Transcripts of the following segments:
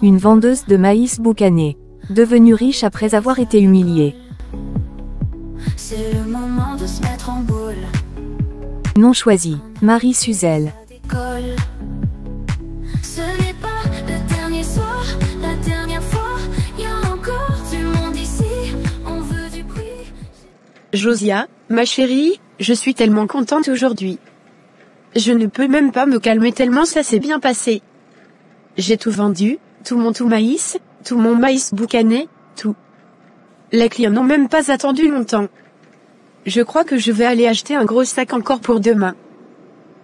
Une vendeuse de maïs boucané, devenue riche après avoir été humiliée. C'est le moment de se mettre en boule. Non choisi, Marie Suzel. Ce n'est pas le dernier soir, la dernière fois. Y a encore du monde ici, on veut du bruit. Josia, ma chérie, je suis tellement contente aujourd'hui. Je ne peux même pas me calmer tellement ça s'est bien passé. J'ai tout vendu, tout mon maïs boucané, tout. Les clients n'ont même pas attendu longtemps. Je crois que je vais aller acheter un gros sac encore pour demain.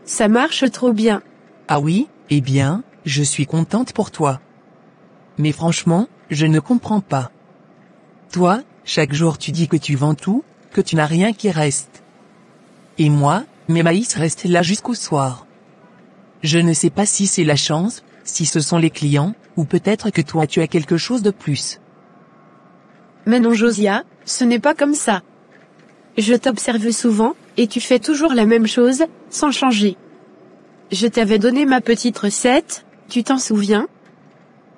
Ça marche trop bien. Ah oui, eh bien, je suis contente pour toi. Mais franchement, je ne comprends pas. Toi, chaque jour tu dis que tu vends tout, que tu n'as rien qui reste. Et moi, mes maïs restent là jusqu'au soir. Je ne sais pas si c'est la chance, si ce sont les clients, ou peut-être que toi tu as quelque chose de plus. Mais non Josia, ce n'est pas comme ça. Je t'observe souvent, et tu fais toujours la même chose, sans changer. Je t'avais donné ma petite recette, tu t'en souviens?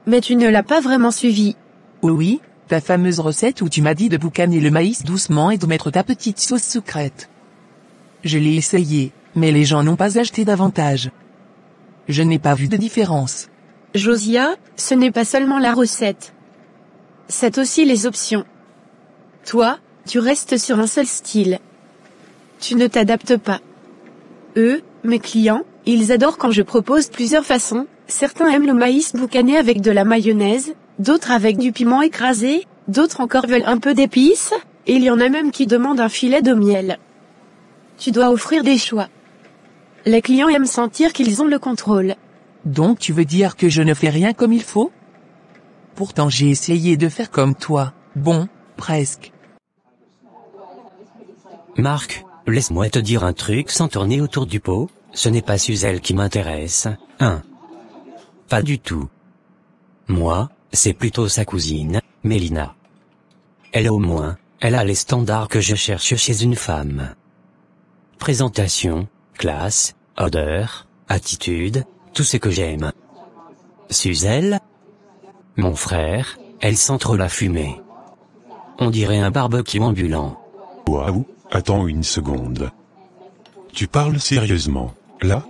Mais tu ne l'as pas vraiment suivie. Oui, ta fameuse recette où tu m'as dit de boucaner le maïs doucement et de mettre ta petite sauce secrète. Je l'ai essayé, mais les gens n'ont pas acheté davantage. Je n'ai pas vu de différence. Josia, ce n'est pas seulement la recette. C'est aussi les options. Toi, tu restes sur un seul style. Tu ne t'adaptes pas. Eux, mes clients, ils adorent quand je propose plusieurs façons. Certains aiment le maïs boucané avec de la mayonnaise, d'autres avec du piment écrasé, d'autres encore veulent un peu d'épices, et il y en a même qui demandent un filet de miel. Tu dois offrir des choix. Les clients aiment sentir qu'ils ont le contrôle. Donc tu veux dire que je ne fais rien comme il faut? Pourtant j'ai essayé de faire comme toi, bon, presque. Marc, laisse-moi te dire un truc sans tourner autour du pot, ce n'est pas Suzel qui m'intéresse, hein? Pas du tout. Moi, c'est plutôt sa cousine, Mélina. Elle a les standards que je cherche chez une femme. Présentation, classe, odeur, attitude, tout ce que j'aime. Suzel? Mon frère, elle sent trop la fumée. On dirait un barbecue ambulant. Waouh, attends une seconde. Tu parles sérieusement, là?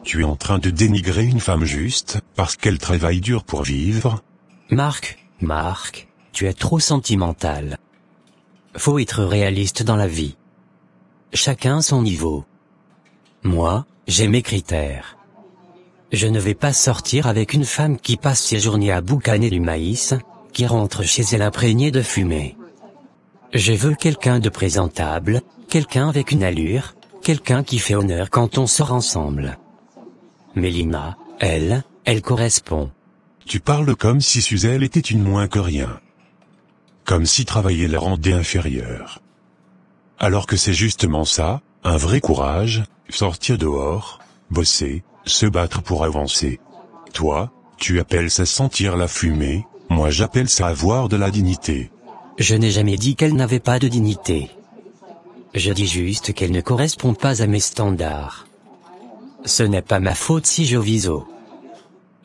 Tu es en train de dénigrer une femme juste, parce qu'elle travaille dur pour vivre? Marc, tu es trop sentimental. Faut être réaliste dans la vie. Chacun son niveau. Moi, j'ai mes critères. Je ne vais pas sortir avec une femme qui passe ses journées à boucaner du maïs, qui rentre chez elle imprégnée de fumée. Je veux quelqu'un de présentable, quelqu'un avec une allure, quelqu'un qui fait honneur quand on sort ensemble. Mélina, elle correspond. Tu parles comme si Suzel était une moins que rien. Comme si travailler la rendait inférieure. Alors que c'est justement ça, un vrai courage, sortir dehors, bosser, se battre pour avancer. Toi, tu appelles ça sentir la fumée, moi j'appelle ça avoir de la dignité. Je n'ai jamais dit qu'elle n'avait pas de dignité. Je dis juste qu'elle ne correspond pas à mes standards. Ce n'est pas ma faute si je vise haut.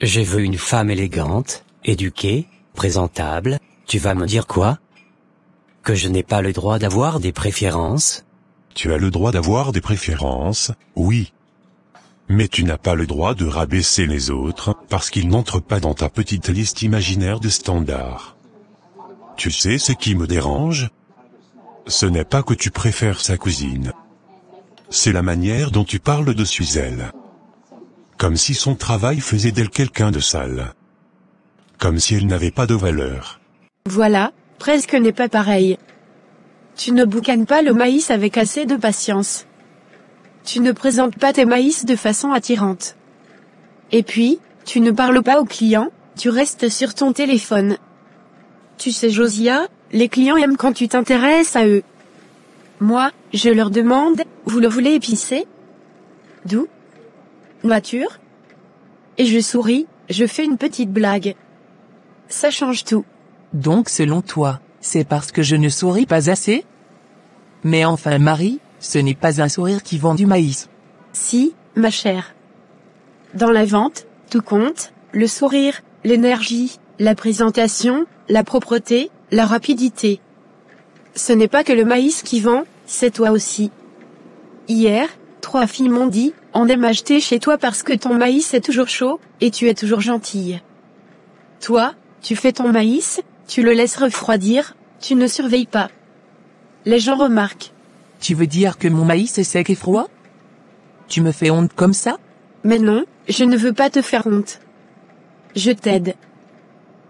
Je veux une femme élégante, éduquée, présentable, tu vas me dire quoi? Que je n'ai pas le droit d'avoir des préférences? Tu as le droit d'avoir des préférences, oui. Mais tu n'as pas le droit de rabaisser les autres, parce qu'ils n'entrent pas dans ta petite liste imaginaire de standards. Tu sais ce qui me dérange? Ce n'est pas que tu préfères sa cousine. C'est la manière dont tu parles de Suzel. Comme si son travail faisait d'elle quelqu'un de sale. Comme si elle n'avait pas de valeur. Voilà, presque n'est pas pareil. Tu ne boucanes pas le maïs avec assez de patience. Tu ne présentes pas tes maïs de façon attirante. Et puis, tu ne parles pas aux clients, tu restes sur ton téléphone. Tu sais Josia, les clients aiment quand tu t'intéresses à eux. Moi, je leur demande, vous le voulez épicé? Doux? Mature? Et je souris, je fais une petite blague. Ça change tout. Donc selon toi, c'est parce que je ne souris pas assez? Mais enfin Marie, ce n'est pas un sourire qui vend du maïs. Si, ma chère. Dans la vente, tout compte, le sourire, l'énergie, la présentation, la propreté, la rapidité. Ce n'est pas que le maïs qui vend, c'est toi aussi. Hier, 3 filles m'ont dit, on aime acheter chez toi parce que ton maïs est toujours chaud, et tu es toujours gentille. Toi, tu fais ton maïs, tu le laisses refroidir, tu ne surveilles pas. Les gens remarquent. Tu veux dire que mon maïs est sec et froid? Tu me fais honte comme ça? Mais non, je ne veux pas te faire honte. Je t'aide.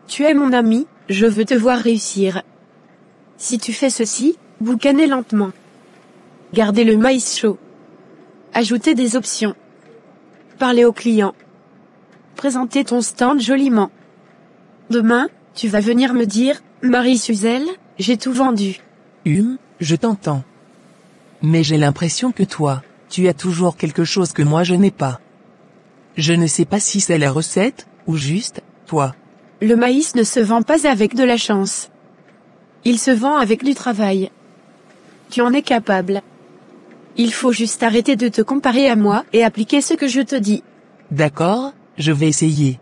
Tu es mon ami, je veux te voir réussir. Si tu fais ceci, boucanez lentement. Gardez le maïs chaud. Ajoutez des options. Parlez aux clients. Présentez ton stand joliment. Demain, tu vas venir me dire, Marie-Suzelle, j'ai tout vendu. Je t'entends. Mais j'ai l'impression que toi, tu as toujours quelque chose que moi je n'ai pas. Je ne sais pas si c'est la recette, ou juste, toi. Le maïs ne se vend pas avec de la chance. Il se vend avec du travail. Tu en es capable. Il faut juste arrêter de te comparer à moi et appliquer ce que je te dis. D'accord, je vais essayer.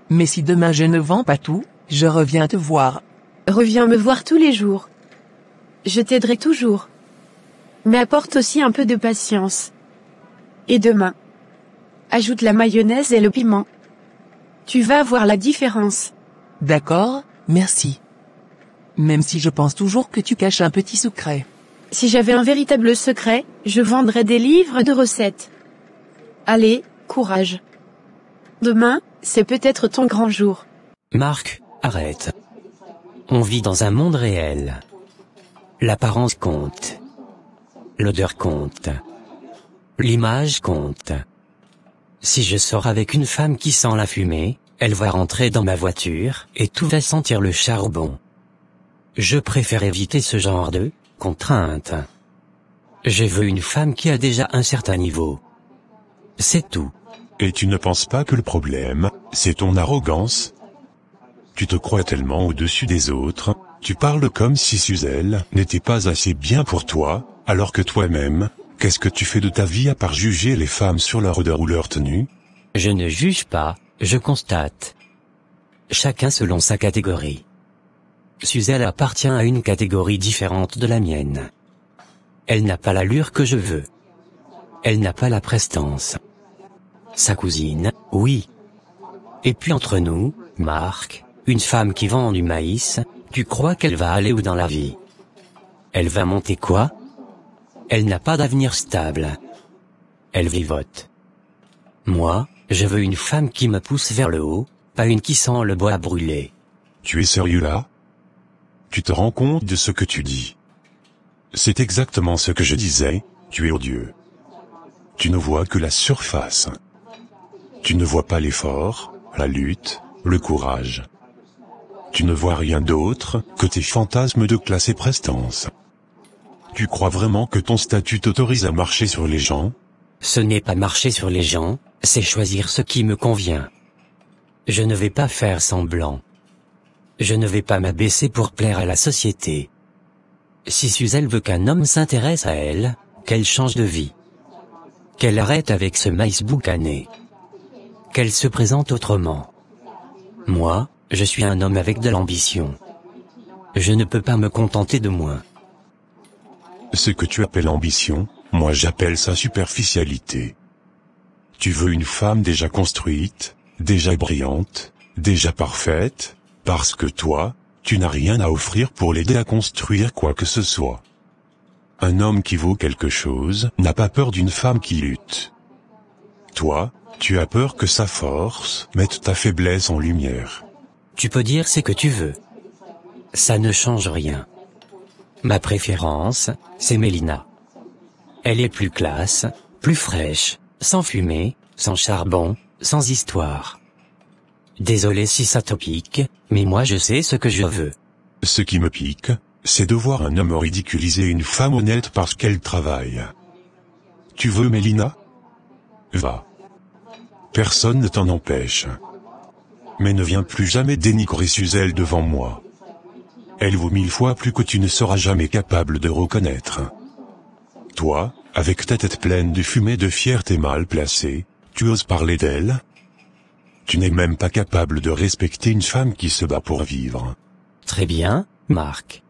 Mais si demain je ne vends pas tout, je reviens te voir. Reviens me voir tous les jours. Je t'aiderai toujours. Mais apporte aussi un peu de patience. Et demain, ajoute la mayonnaise et le piment. Tu vas voir la différence. D'accord, merci. Même si je pense toujours que tu caches un petit secret. Si j'avais un véritable secret, je vendrais des livres de recettes. Allez, courage. Demain, c'est peut-être ton grand jour. Marc, arrête. On vit dans un monde réel. L'apparence compte. L'odeur compte. L'image compte. Si je sors avec une femme qui sent la fumée, elle va rentrer dans ma voiture et tout va sentir le charbon. Je préfère éviter ce genre de contraintes. Je veux une femme qui a déjà un certain niveau. C'est tout. Et tu ne penses pas que le problème, c'est ton arrogance? Tu te crois tellement au-dessus des autres, tu parles comme si Suzelle n'était pas assez bien pour toi, alors que toi-même, qu'est-ce que tu fais de ta vie à part juger les femmes sur leur odeur ou leur tenue? Je ne juge pas, je constate. Chacun selon sa catégorie. Suzelle appartient à une catégorie différente de la mienne. Elle n'a pas l'allure que je veux. Elle n'a pas la prestance. Sa cousine, oui. Et puis entre nous, Marc, une femme qui vend du maïs, tu crois qu'elle va aller où dans la vie? Elle va monter quoi? Elle n'a pas d'avenir stable. Elle vivote. Moi, je veux une femme qui me pousse vers le haut, pas une qui sent le bois brûlé. Tu es sérieux là? Tu te rends compte de ce que tu dis? C'est exactement ce que je disais, tu es odieux. Tu ne vois que la surface. Tu ne vois pas l'effort, la lutte, le courage. Tu ne vois rien d'autre que tes fantasmes de classe et prestance. Tu crois vraiment que ton statut t'autorise à marcher sur les gens? Ce n'est pas marcher sur les gens, c'est choisir ce qui me convient. Je ne vais pas faire semblant. Je ne vais pas m'abaisser pour plaire à la société. Si Suzelle veut qu'un homme s'intéresse à elle, qu'elle change de vie. Qu'elle arrête avec ce maïs boucané. Qu'elle se présente autrement. Moi, je suis un homme avec de l'ambition. Je ne peux pas me contenter de moins. Ce que tu appelles ambition, moi j'appelle ça superficialité. Tu veux une femme déjà construite, déjà brillante, déjà parfaite, parce que toi, tu n'as rien à offrir pour l'aider à construire quoi que ce soit. Un homme qui vaut quelque chose n'a pas peur d'une femme qui lutte. Toi, tu as peur que sa force mette ta faiblesse en lumière. Tu peux dire ce que tu veux. Ça ne change rien. Ma préférence, c'est Mélina. Elle est plus classe, plus fraîche, sans fumée, sans charbon, sans histoire. Désolé si ça te pique, mais moi je sais ce que je veux. Ce qui me pique, c'est de voir un homme ridiculiser une femme honnête parce qu'elle travaille. Tu veux Mélina? Va. Personne ne t'en empêche. Mais ne viens plus jamais dénigrer Suzelle devant moi. Elle vaut 1000 fois plus que tu ne seras jamais capable de reconnaître. Toi, avec ta tête pleine de fumée de fierté mal placée, tu oses parler d'elle? Tu n'es même pas capable de respecter une femme qui se bat pour vivre. Très bien, Marc.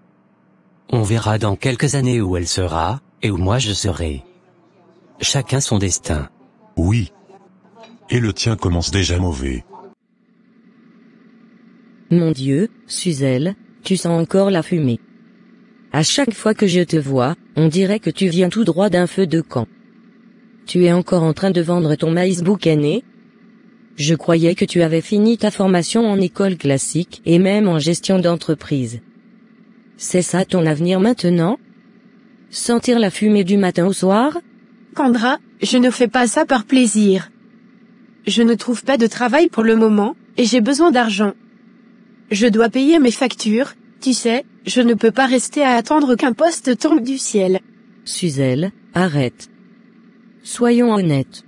On verra dans quelques années où elle sera, et où moi je serai. Chacun son destin. Oui. Et le tien commence déjà mauvais. Mon Dieu, Suzel, tu sens encore la fumée. À chaque fois que je te vois, on dirait que tu viens tout droit d'un feu de camp. Tu es encore en train de vendre ton maïs boucané? Je croyais que tu avais fini ta formation en école classique et même en gestion d'entreprise. C'est ça ton avenir maintenant? Sentir la fumée du matin au soir? Kendra, je ne fais pas ça par plaisir. Je ne trouve pas de travail pour le moment, et j'ai besoin d'argent. Je dois payer mes factures, tu sais, je ne peux pas rester à attendre qu'un poste tombe du ciel. Suzel, arrête. Soyons honnêtes.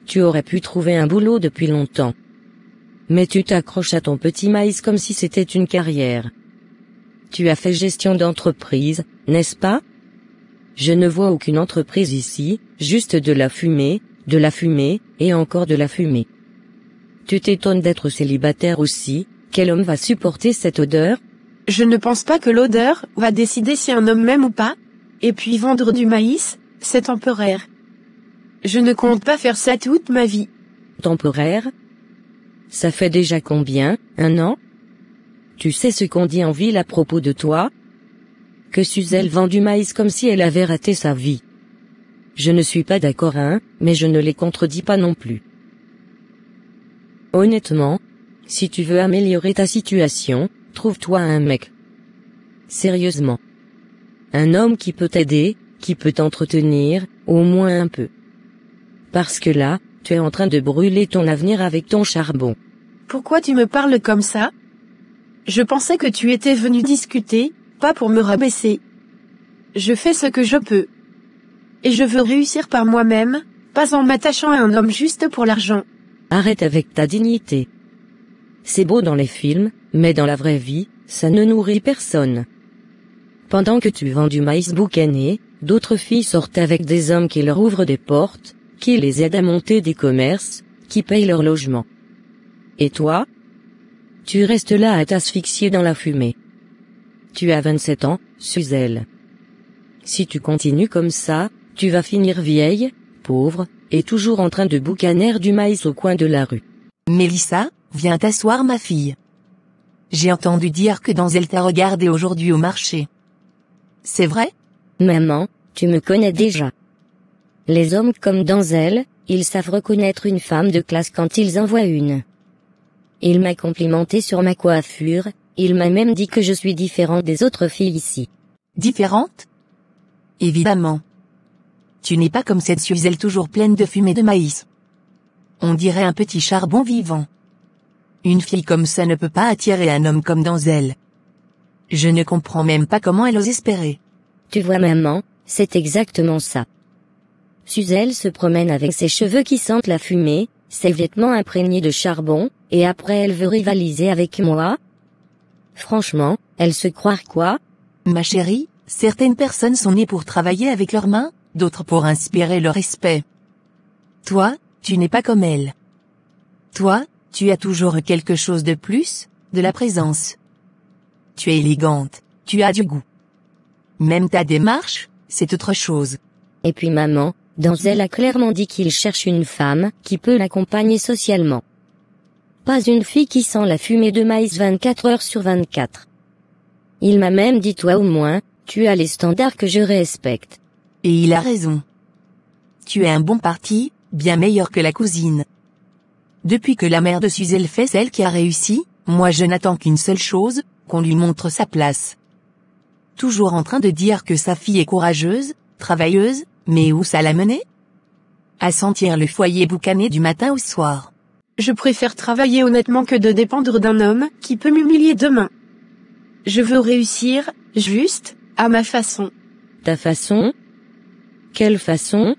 Tu aurais pu trouver un boulot depuis longtemps. Mais tu t'accroches à ton petit maïs comme si c'était une carrière. Tu as fait gestion d'entreprise, n'est-ce pas? Je ne vois aucune entreprise ici, juste de la fumée, et encore de la fumée. Tu t'étonnes d'être célibataire aussi, quel homme va supporter cette odeur? Je ne pense pas que l'odeur va décider si un homme m'aime ou pas. Et puis vendre du maïs, c'est temporaire. Je ne compte pas faire ça toute ma vie. Temporaire? Ça fait déjà combien, 1 an? Tu sais ce qu'on dit en ville à propos de toi? Que Suzel vend du maïs comme si elle avait raté sa vie. Je ne suis pas d'accord mais je ne les contredis pas non plus. Honnêtement, si tu veux améliorer ta situation, trouve-toi un mec. Sérieusement. Un homme qui peut t'aider, qui peut t'entretenir, au moins un peu. Parce que là, tu es en train de brûler ton avenir avec ton charbon. Pourquoi tu me parles comme ça? Je pensais que tu étais venu discuter, pas pour me rabaisser. Je fais ce que je peux. Et je veux réussir par moi-même, pas en m'attachant à un homme juste pour l'argent. Arrête avec ta dignité. C'est beau dans les films, mais dans la vraie vie, ça ne nourrit personne. Pendant que tu vends du maïs boucané, d'autres filles sortent avec des hommes qui leur ouvrent des portes, qui les aident à monter des commerces, qui payent leur logement. Et toi? Tu restes là à t'asphyxier dans la fumée. Tu as 27 ans, Suzel. Si tu continues comme ça, tu vas finir vieille, pauvre, et toujours en train de boucaner du maïs au coin de la rue. Mélissa, viens t'asseoir ma fille. J'ai entendu dire que Denzel t'a regardé aujourd'hui au marché. C'est vrai? Maman, tu me connais déjà. Les hommes comme Denzel, ils savent reconnaître une femme de classe quand ils en voient une. Il m'a complimenté sur ma coiffure, il m'a même dit que je suis différente des autres filles ici. Différente? Évidemment. Tu n'es pas comme cette Suzel toujours pleine de fumée de maïs. On dirait un petit charbon vivant. Une fille comme ça ne peut pas attirer un homme comme Denzel. Je ne comprends même pas comment elle ose espérer. Tu vois maman, c'est exactement ça. Suzel se promène avec ses cheveux qui sentent la fumée, ses vêtements imprégnés de charbon, et après elle veut rivaliser avec moi? Franchement, elle se croit quoi? Ma chérie, certaines personnes sont nées pour travailler avec leurs mains, d'autres pour inspirer le respect. Toi, tu n'es pas comme elle. Toi, tu as toujours quelque chose de plus, de la présence. Tu es élégante, tu as du goût. Même ta démarche, c'est autre chose. Et puis maman, Denzel a clairement dit qu'il cherche une femme qui peut l'accompagner socialement. Pas une fille qui sent la fumée de maïs 24 heures sur 24. Il m'a même dit toi au moins, tu as les standards que je respecte. Et il a raison. Tu es un bon parti, bien meilleur que la cousine. Depuis que la mère de Suzel fait celle qui a réussi, moi je n'attends qu'une seule chose, qu'on lui montre sa place. Toujours en train de dire que sa fille est courageuse, travailleuse, mais où ça l'a menée? À sentir le foyer boucané du matin au soir. Je préfère travailler honnêtement que de dépendre d'un homme qui peut m'humilier demain. Je veux réussir, juste, à ma façon. Ta façon? Quelle façon?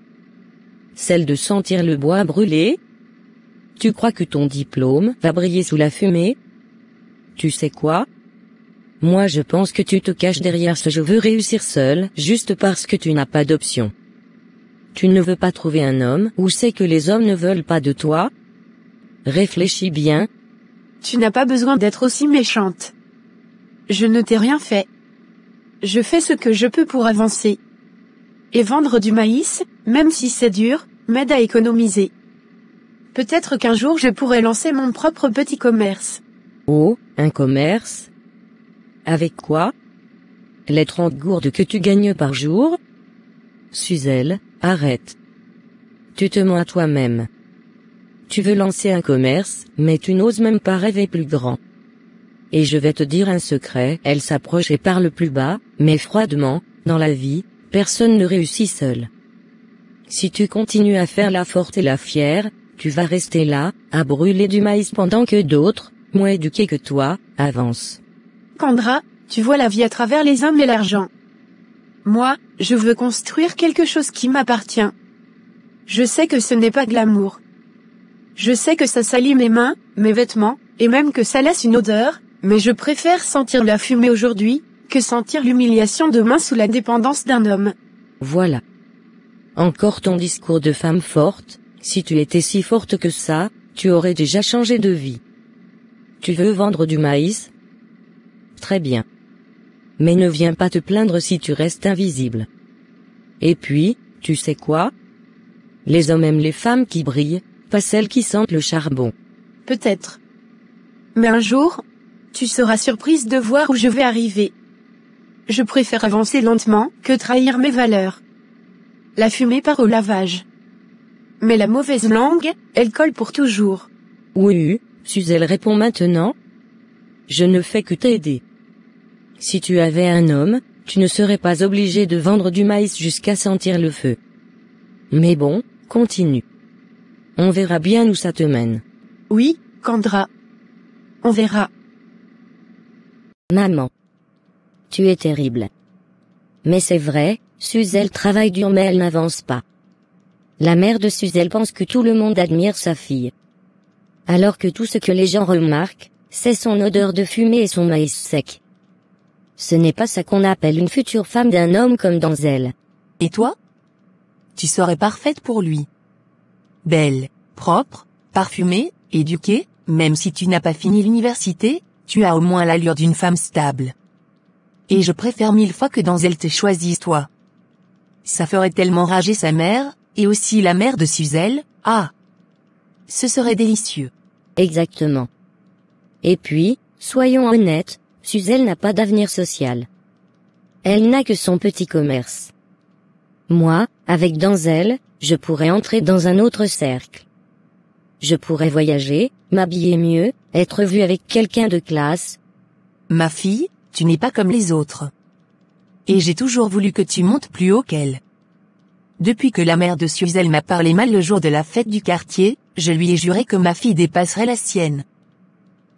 Celle de sentir le bois brûler? Tu crois que ton diplôme va briller sous la fumée? Tu sais quoi? Moi je pense que tu te caches derrière ce « je veux réussir seul » juste parce que tu n'as pas d'option. Tu ne veux pas trouver un homme ou c'est que les hommes ne veulent pas de toi? Réfléchis bien. Tu n'as pas besoin d'être aussi méchante. Je ne t'ai rien fait. Je fais ce que je peux pour avancer. Et vendre du maïs, même si c'est dur, m'aide à économiser. Peut-être qu'un jour je pourrai lancer mon propre petit commerce. Oh, un commerce? Avec quoi? Les 30 gourdes que tu gagnes par jour? Suzel, arrête. Tu te mens à toi-même. Tu veux lancer un commerce, mais tu n'oses même pas rêver plus grand. Et je vais te dire un secret, elle s'approche et parle plus bas, mais froidement, dans la vie, personne ne réussit seul. Si tu continues à faire la forte et la fière, tu vas rester là, à brûler du maïs pendant que d'autres, moins éduqués que toi, avancent. Kendra, tu vois la vie à travers les hommes et l'argent. Moi, je veux construire quelque chose qui m'appartient. Je sais que ce n'est pas glamour. Je sais que ça salit mes mains, mes vêtements, et même que ça laisse une odeur, mais je préfère sentir la fumée aujourd'hui, que sentir l'humiliation demain sous la dépendance d'un homme. Voilà. Encore ton discours de femme forte, si tu étais si forte que ça, tu aurais déjà changé de vie. Tu veux vendre du maïs? Très bien. Mais ne viens pas te plaindre si tu restes invisible. Et puis, tu sais quoi? Les hommes aiment les femmes qui brillent, pas celles qui sentent le charbon. Peut-être. Mais un jour, tu seras surprise de voir où je vais arriver. Je préfère avancer lentement que trahir mes valeurs. La fumée part au lavage. Mais la mauvaise langue, elle colle pour toujours. Oui, Suzel répond maintenant. Je ne fais que t'aider. Si tu avais un homme, tu ne serais pas obligé de vendre du maïs jusqu'à sentir le feu. Mais bon, continue. On verra bien où ça te mène. Oui, Kendra. On verra. Maman. Tu es terrible. Mais c'est vrai, Suzel travaille dur mais elle n'avance pas. La mère de Suzel pense que tout le monde admire sa fille. Alors que tout ce que les gens remarquent, c'est son odeur de fumée et son maïs sec. Ce n'est pas ça qu'on appelle une future femme d'un homme comme Denzel. Et toi? Tu serais parfaite pour lui. Belle, propre, parfumée, éduquée, même si tu n'as pas fini l'université, tu as au moins l'allure d'une femme stable. Et je préfère 1000 fois que Denzel t'ait choisi toi. Ça ferait tellement rager sa mère, et aussi la mère de Suzel, ah! Ce serait délicieux. Exactement. Et puis, soyons honnêtes, Suzel n'a pas d'avenir social. Elle n'a que son petit commerce. Moi, avec Denzel, je pourrais entrer dans un autre cercle. Je pourrais voyager, m'habiller mieux, être vue avec quelqu'un de classe. Ma fille, tu n'es pas comme les autres. Et j'ai toujours voulu que tu montes plus haut qu'elle. Depuis que la mère de Suzel m'a parlé mal le jour de la fête du quartier, je lui ai juré que ma fille dépasserait la sienne.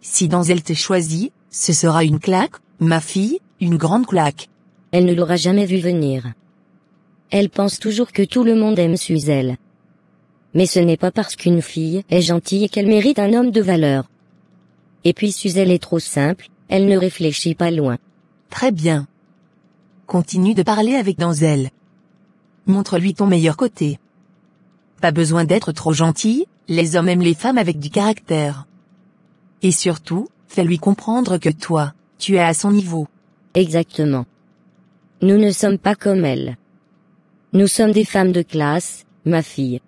Si Denzel te choisit, ce sera une claque, ma fille, une grande claque. Elle ne l'aura jamais vu venir. Elle pense toujours que tout le monde aime Suzel. Mais ce n'est pas parce qu'une fille est gentille qu'elle mérite un homme de valeur. Et puis Suzel est trop simple, elle ne réfléchit pas loin. Très bien. Continue de parler avec Denzel. Montre-lui ton meilleur côté. Pas besoin d'être trop gentil, les hommes aiment les femmes avec du caractère. Et surtout, fais-lui comprendre que toi, tu es à son niveau. Exactement. Nous ne sommes pas comme elle. Nous sommes des femmes de classe, ma fille.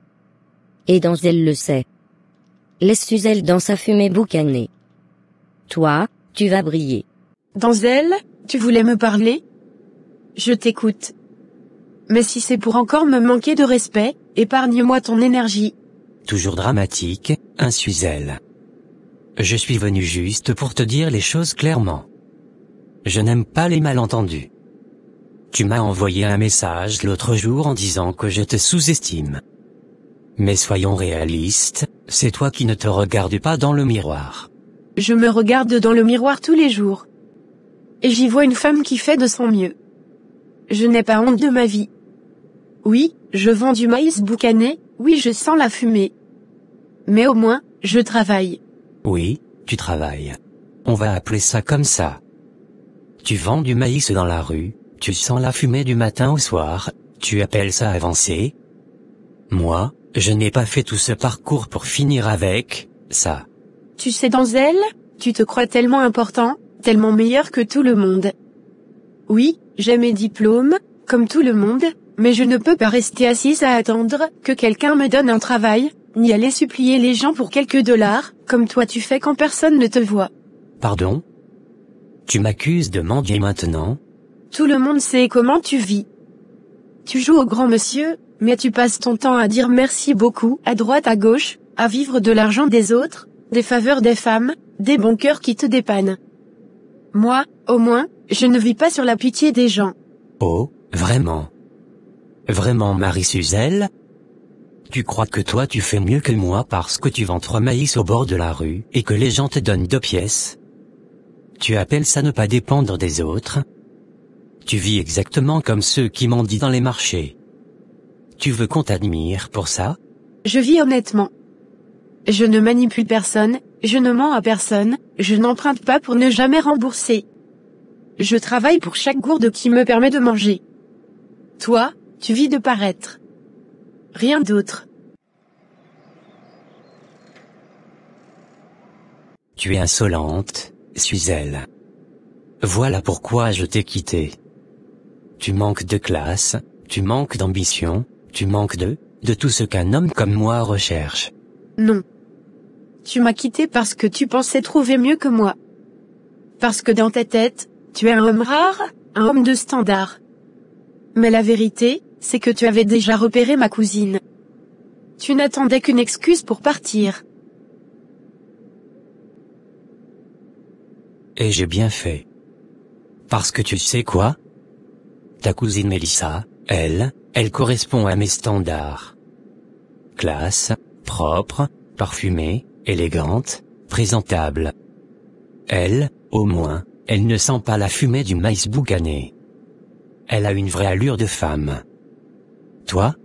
Et Denzel le sait. Laisse Suzel dans sa fumée boucanée. Toi, tu vas briller. Denzel, tu voulais me parler? Je t'écoute. Mais si c'est pour encore me manquer de respect, épargne-moi ton énergie. Toujours dramatique, un Suzel. Je suis venu juste pour te dire les choses clairement. Je n'aime pas les malentendus. Tu m'as envoyé un message l'autre jour en disant que je te sous-estime. Mais soyons réalistes, c'est toi qui ne te regardes pas dans le miroir. Je me regarde dans le miroir tous les jours. Et j'y vois une femme qui fait de son mieux. Je n'ai pas honte de ma vie. Oui, je vends du maïs boucané, oui je sens la fumée. Mais au moins, je travaille. Oui, tu travailles. On va appeler ça comme ça. Tu vends du maïs dans la rue, tu sens la fumée du matin au soir, tu appelles ça avancer? Moi, je n'ai pas fait tout ce parcours pour finir avec, ça. Tu sais Denzel, tu te crois tellement important, tellement meilleur que tout le monde. Oui, j'ai mes diplômes, comme tout le monde, mais je ne peux pas rester assise à attendre que quelqu'un me donne un travail, ni aller supplier les gens pour quelques dollars, comme toi tu fais quand personne ne te voit. Pardon? Tu m'accuses de mendier maintenant? Tout le monde sait comment tu vis. Tu joues au grand monsieur, mais tu passes ton temps à dire merci beaucoup, à droite à gauche, à vivre de l'argent des autres, des faveurs des femmes, des bons cœurs qui te dépannent. Moi, au moins, je ne vis pas sur la pitié des gens. Oh, vraiment? Vraiment Marie-Suzelle? Tu crois que toi tu fais mieux que moi parce que tu vends 3 maïs au bord de la rue et que les gens te donnent 2 pièces? Tu appelles ça ne pas dépendre des autres? Tu vis exactement comme ceux qui mendient dans les marchés. Tu veux qu'on t'admire pour ça? Je vis honnêtement. Je ne manipule personne, je ne mens à personne, je n'emprunte pas pour ne jamais rembourser. Je travaille pour chaque gourde qui me permet de manger. Toi, tu vis de paraître. Rien d'autre. Tu es insolente, Suzelle. Voilà pourquoi je t'ai quitté. Tu manques de classe, tu manques d'ambition, tu manques de tout ce qu'un homme comme moi recherche. Non. Tu m'as quitté parce que tu pensais trouver mieux que moi. Parce que dans ta tête, tu es un homme rare, un homme de standard. Mais la vérité, c'est que tu avais déjà repéré ma cousine. Tu n'attendais qu'une excuse pour partir. Et j'ai bien fait. Parce que tu sais quoi? Ta cousine Mélissa, elle correspond à mes standards. Classe, propre, parfumée, élégante, présentable. Elle, au moins, elle ne sent pas la fumée du maïs boucané. Elle a une vraie allure de femme. Toi?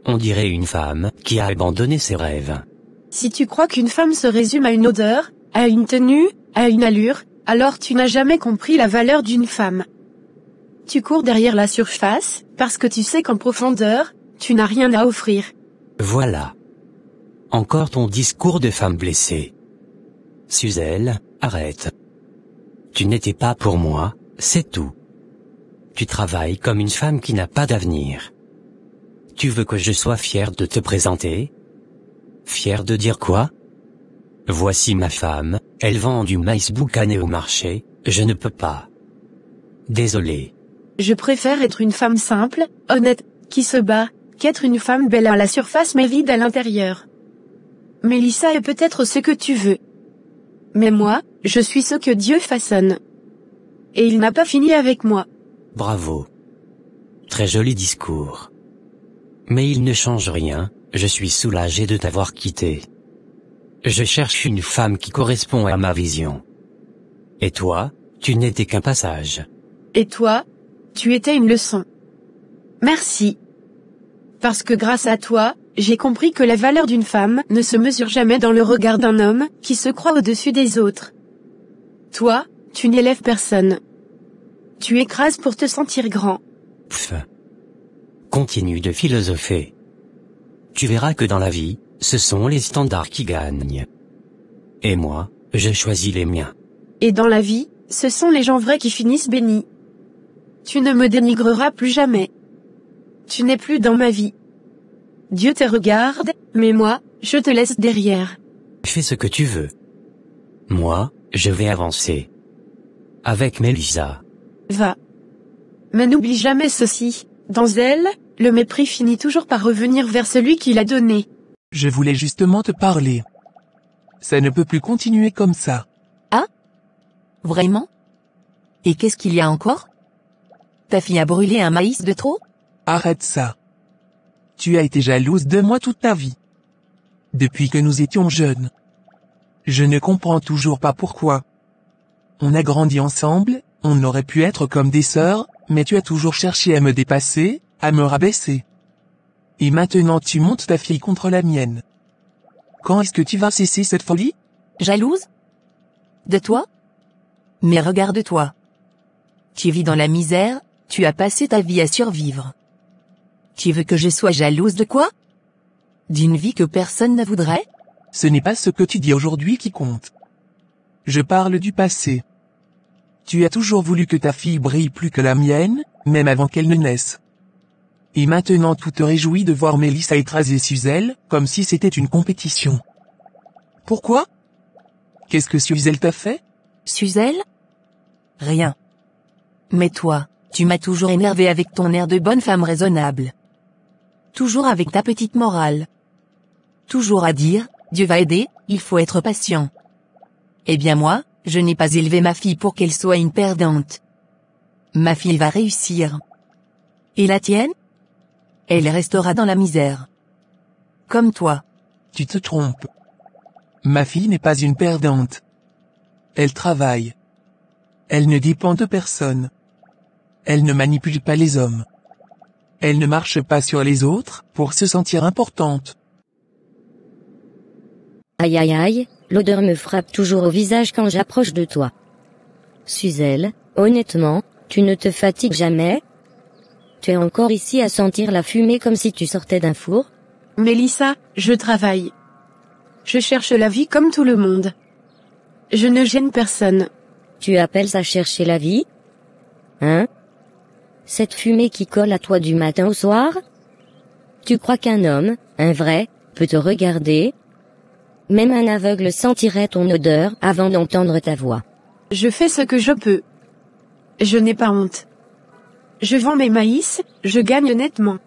On dirait une femme qui a abandonné ses rêves. Si tu crois qu'une femme se résume à une odeur, à une tenue, à une allure, alors tu n'as jamais compris la valeur d'une femme. Tu cours derrière la surface, parce que tu sais qu'en profondeur, tu n'as rien à offrir. Voilà. Encore ton discours de femme blessée. Suzelle, arrête. Tu n'étais pas pour moi, c'est tout. Tu travailles comme une femme qui n'a pas d'avenir. Tu veux que je sois fier de te présenter? Fier de dire quoi? Voici ma femme, elle vend du maïs boucané au marché, je ne peux pas. Désolé. Je préfère être une femme simple, honnête, qui se bat, qu'être une femme belle à la surface mais vide à l'intérieur. Mélissa est peut-être ce que tu veux. Mais moi, je suis ce que Dieu façonne. Et il n'a pas fini avec moi. Bravo. Très joli discours. Mais il ne change rien, je suis soulagé de t'avoir quitté. Je cherche une femme qui correspond à ma vision. Et toi, tu n'étais qu'un passage. Et toi, tu étais une leçon. Merci. Parce que grâce à toi, j'ai compris que la valeur d'une femme ne se mesure jamais dans le regard d'un homme qui se croit au-dessus des autres. Toi, tu n'élèves personne. Tu écrases pour te sentir grand. Pff. Continue de philosopher. Tu verras que dans la vie, ce sont les standards qui gagnent. Et moi, je choisis les miens. Et dans la vie, ce sont les gens vrais qui finissent bénis. Tu ne me dénigreras plus jamais. Tu n'es plus dans ma vie. Dieu te regarde, mais moi, je te laisse derrière. Fais ce que tu veux. Moi, je vais avancer. Avec Mélissa. Va. Mais n'oublie jamais ceci, Denzel, le mépris finit toujours par revenir vers celui qui l'a donné. Je voulais justement te parler. Ça ne peut plus continuer comme ça. Ah? Vraiment? Et qu'est-ce qu'il y a encore? Ta fille a brûlé un maïs de trop? Arrête ça. Tu as été jalouse de moi toute ta vie. Depuis que nous étions jeunes. Je ne comprends toujours pas pourquoi. On a grandi ensemble, on aurait pu être comme des sœurs, mais tu as toujours cherché à me dépasser, à me rabaisser. Et maintenant tu montes ta fille contre la mienne. Quand est-ce que tu vas cesser cette folie? Jalouse? De toi? Mais regarde-toi. Tu vis dans la misère, tu as passé ta vie à survivre. Tu veux que je sois jalouse de quoi? D'une vie que personne ne voudrait? Ce n'est pas ce que tu dis aujourd'hui qui compte. Je parle du passé. Tu as toujours voulu que ta fille brille plus que la mienne, même avant qu'elle ne naisse. Et maintenant tu te réjouis de voir Mélissa écraser Suzel, comme si c'était une compétition. Pourquoi? Qu'est-ce que Suzel t'a fait? Suzel? Rien. Mais toi, tu m'as toujours énervé avec ton air de bonne femme raisonnable. Toujours avec ta petite morale. Toujours à dire, Dieu va aider, il faut être patient. Eh bien moi, je n'ai pas élevé ma fille pour qu'elle soit une perdante. Ma fille va réussir. Et la tienne? Elle restera dans la misère. Comme toi. Tu te trompes. Ma fille n'est pas une perdante. Elle travaille. Elle ne dépend de personne. Elle ne manipule pas les hommes. Elle ne marche pas sur les autres pour se sentir importante. Aïe aïe aïe, l'odeur me frappe toujours au visage quand j'approche de toi. Suzel, honnêtement, tu ne te fatigues jamais? Tu es encore ici à sentir la fumée comme si tu sortais d'un four? Mélissa, je travaille. Je cherche la vie comme tout le monde. Je ne gêne personne. Tu appelles ça chercher la vie? Hein? Cette fumée qui colle à toi du matin au soir? Tu crois qu'un homme, un vrai, peut te regarder? Même un aveugle sentirait ton odeur avant d'entendre ta voix. Je fais ce que je peux. Je n'ai pas honte. Je vends mes maïs, je gagne honnêtement.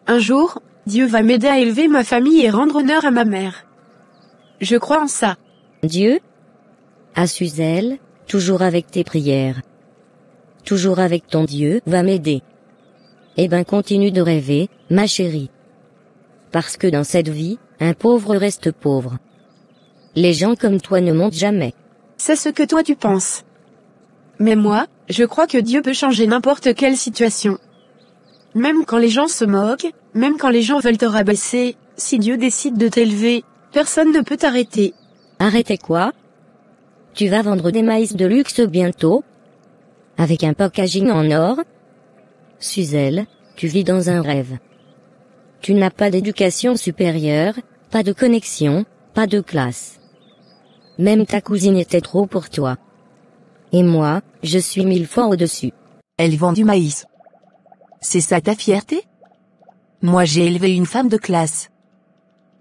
Un jour, Dieu va m'aider à élever ma famille et rendre honneur à ma mère. Je crois en ça. Dieu? À Suzel, toujours avec tes prières. Toujours avec ton Dieu va m'aider. Eh ben continue de rêver, ma chérie. Parce que dans cette vie, un pauvre reste pauvre. Les gens comme toi ne montent jamais. C'est ce que toi tu penses. Mais moi, je crois que Dieu peut changer n'importe quelle situation. Même quand les gens se moquent, même quand les gens veulent te rabaisser, si Dieu décide de t'élever, personne ne peut t'arrêter. Arrêtez quoi? Tu vas vendre des maïs de luxe bientôt? Avec un packaging en or? Suzel, tu vis dans un rêve. Tu n'as pas d'éducation supérieure, pas de connexion, pas de classe. Même ta cousine était trop pour toi. Et moi, je suis 1000 fois au-dessus. Elle vend du maïs. C'est ça ta fierté? Moi j'ai élevé une femme de classe.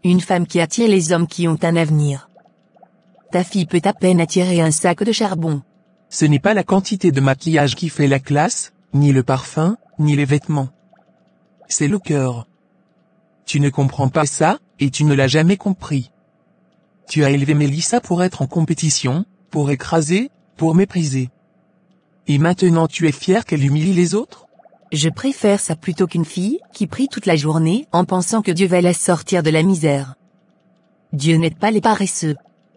Une femme qui attire les hommes qui ont un avenir. Ta fille peut à peine attirer un sac de charbon. Ce n'est pas la quantité de maquillage qui fait la classe, ni le parfum, ni les vêtements. C'est le cœur. Tu ne comprends pas ça, et tu ne l'as jamais compris. Tu as élevé Mélissa pour être en compétition, pour écraser, pour mépriser. Et maintenant tu es fier qu'elle humilie les autres? Je préfère ça plutôt qu'une fille qui prie toute la journée en pensant que Dieu va la sortir de la misère. Dieu n'aide pas les paresseux.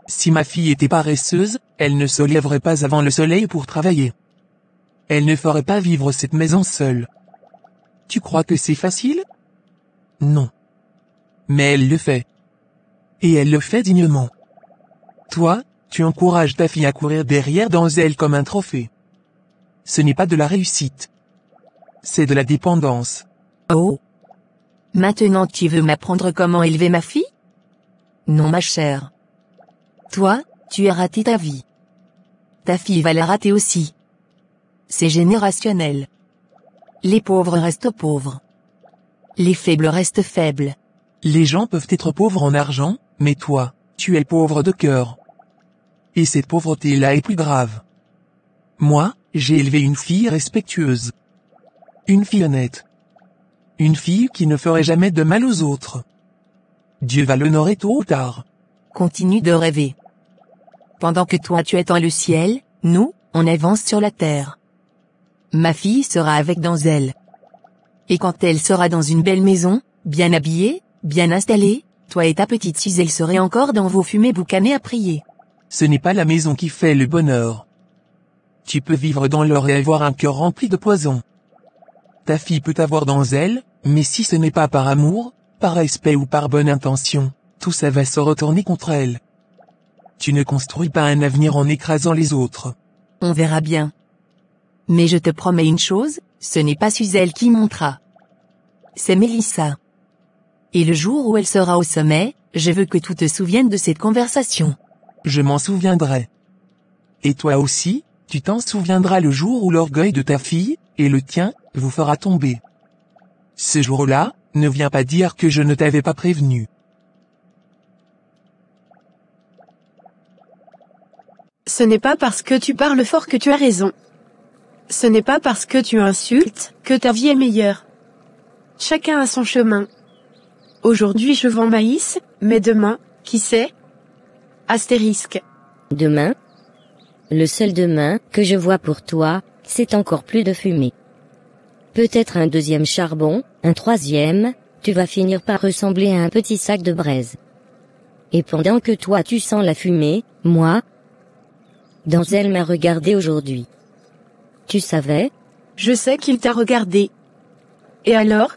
Si ma fille était paresseuse, elle ne se lèverait pas avant le soleil pour travailler. Elle ne ferait pas vivre cette maison seule. Tu crois que c'est facile? Non. Mais elle le fait. Et elle le fait dignement. Toi, tu encourages ta fille à courir derrière Denzel comme un trophée. Ce n'est pas de la réussite. C'est de la dépendance. Oh. Maintenant tu veux m'apprendre comment élever ma fille? Non ma chère. Toi, tu as raté ta vie. Ta fille va la rater aussi. C'est générationnel. Les pauvres restent pauvres. Les faibles restent faibles. Les gens peuvent être pauvres en argent, mais toi, tu es pauvre de cœur. Et cette pauvreté-là est plus grave. Moi, j'ai élevé une fille respectueuse. Une fille honnête. Une fille qui ne ferait jamais de mal aux autres. Dieu va l'honorer tôt ou tard. Continue de rêver. Pendant que toi tu es dans le ciel, nous, on avance sur la terre. Ma fille sera avec Denzel. Et quand elle sera dans une belle maison, bien habillée, bien installée, toi et ta petite Suzel serez encore dans vos fumées boucanées à prier. Ce n'est pas la maison qui fait le bonheur. Tu peux vivre dans l'or et avoir un cœur rempli de poison. Ta fille peut avoir Denzel, mais si ce n'est pas par amour, par respect ou par bonne intention, tout ça va se retourner contre elle. Tu ne construis pas un avenir en écrasant les autres. On verra bien. Mais je te promets une chose, ce n'est pas Suzel qui montera. C'est Mélissa. Et le jour où elle sera au sommet, Je veux que tu te souviennes de cette conversation. Je m'en souviendrai. Et toi aussi, tu t'en souviendras le jour où l'orgueil de ta fille, et le tien, vous fera tomber. Ce jour-là, ne viens pas dire que je ne t'avais pas prévenu. Ce n'est pas parce que tu parles fort que tu as raison. Ce n'est pas parce que tu insultes que ta vie est meilleure. Chacun a son chemin. Aujourd'hui je vends maïs, mais demain, qui sait? Astérisque. Demain? Le seul demain que je vois pour toi, c'est encore plus de fumée. Peut-être un deuxième charbon, un troisième, tu vas finir par ressembler à un petit sac de braise. Et pendant que toi tu sens la fumée, moi, Denzel m'a regardé aujourd'hui. Tu savais? Je sais qu'il t'a regardé. Et alors?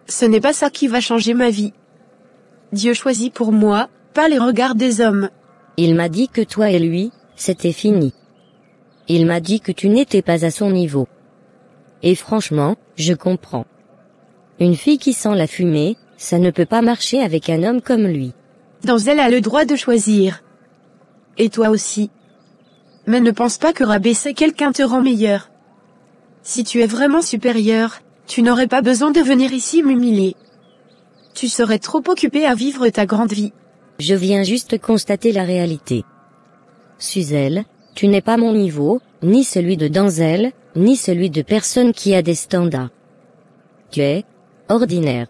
Ce n'est pas ça qui va changer ma vie. Dieu choisit pour moi, pas les regards des hommes. Il m'a dit que toi et lui, c'était fini. Il m'a dit que tu n'étais pas à son niveau. Et franchement, je comprends. Une fille qui sent la fumée, ça ne peut pas marcher avec un homme comme lui. Denzel a le droit de choisir. Et toi aussi. Mais ne pense pas que rabaisser quelqu'un te rend meilleur. Si tu es vraiment supérieur, tu n'aurais pas besoin de venir ici m'humilier. Tu serais trop occupé à vivre ta grande vie. Je viens juste constater la réalité. Suzel, tu n'es pas mon niveau, ni celui de Denzel, ni celui de personne qui a des standards. Tu es ordinaire.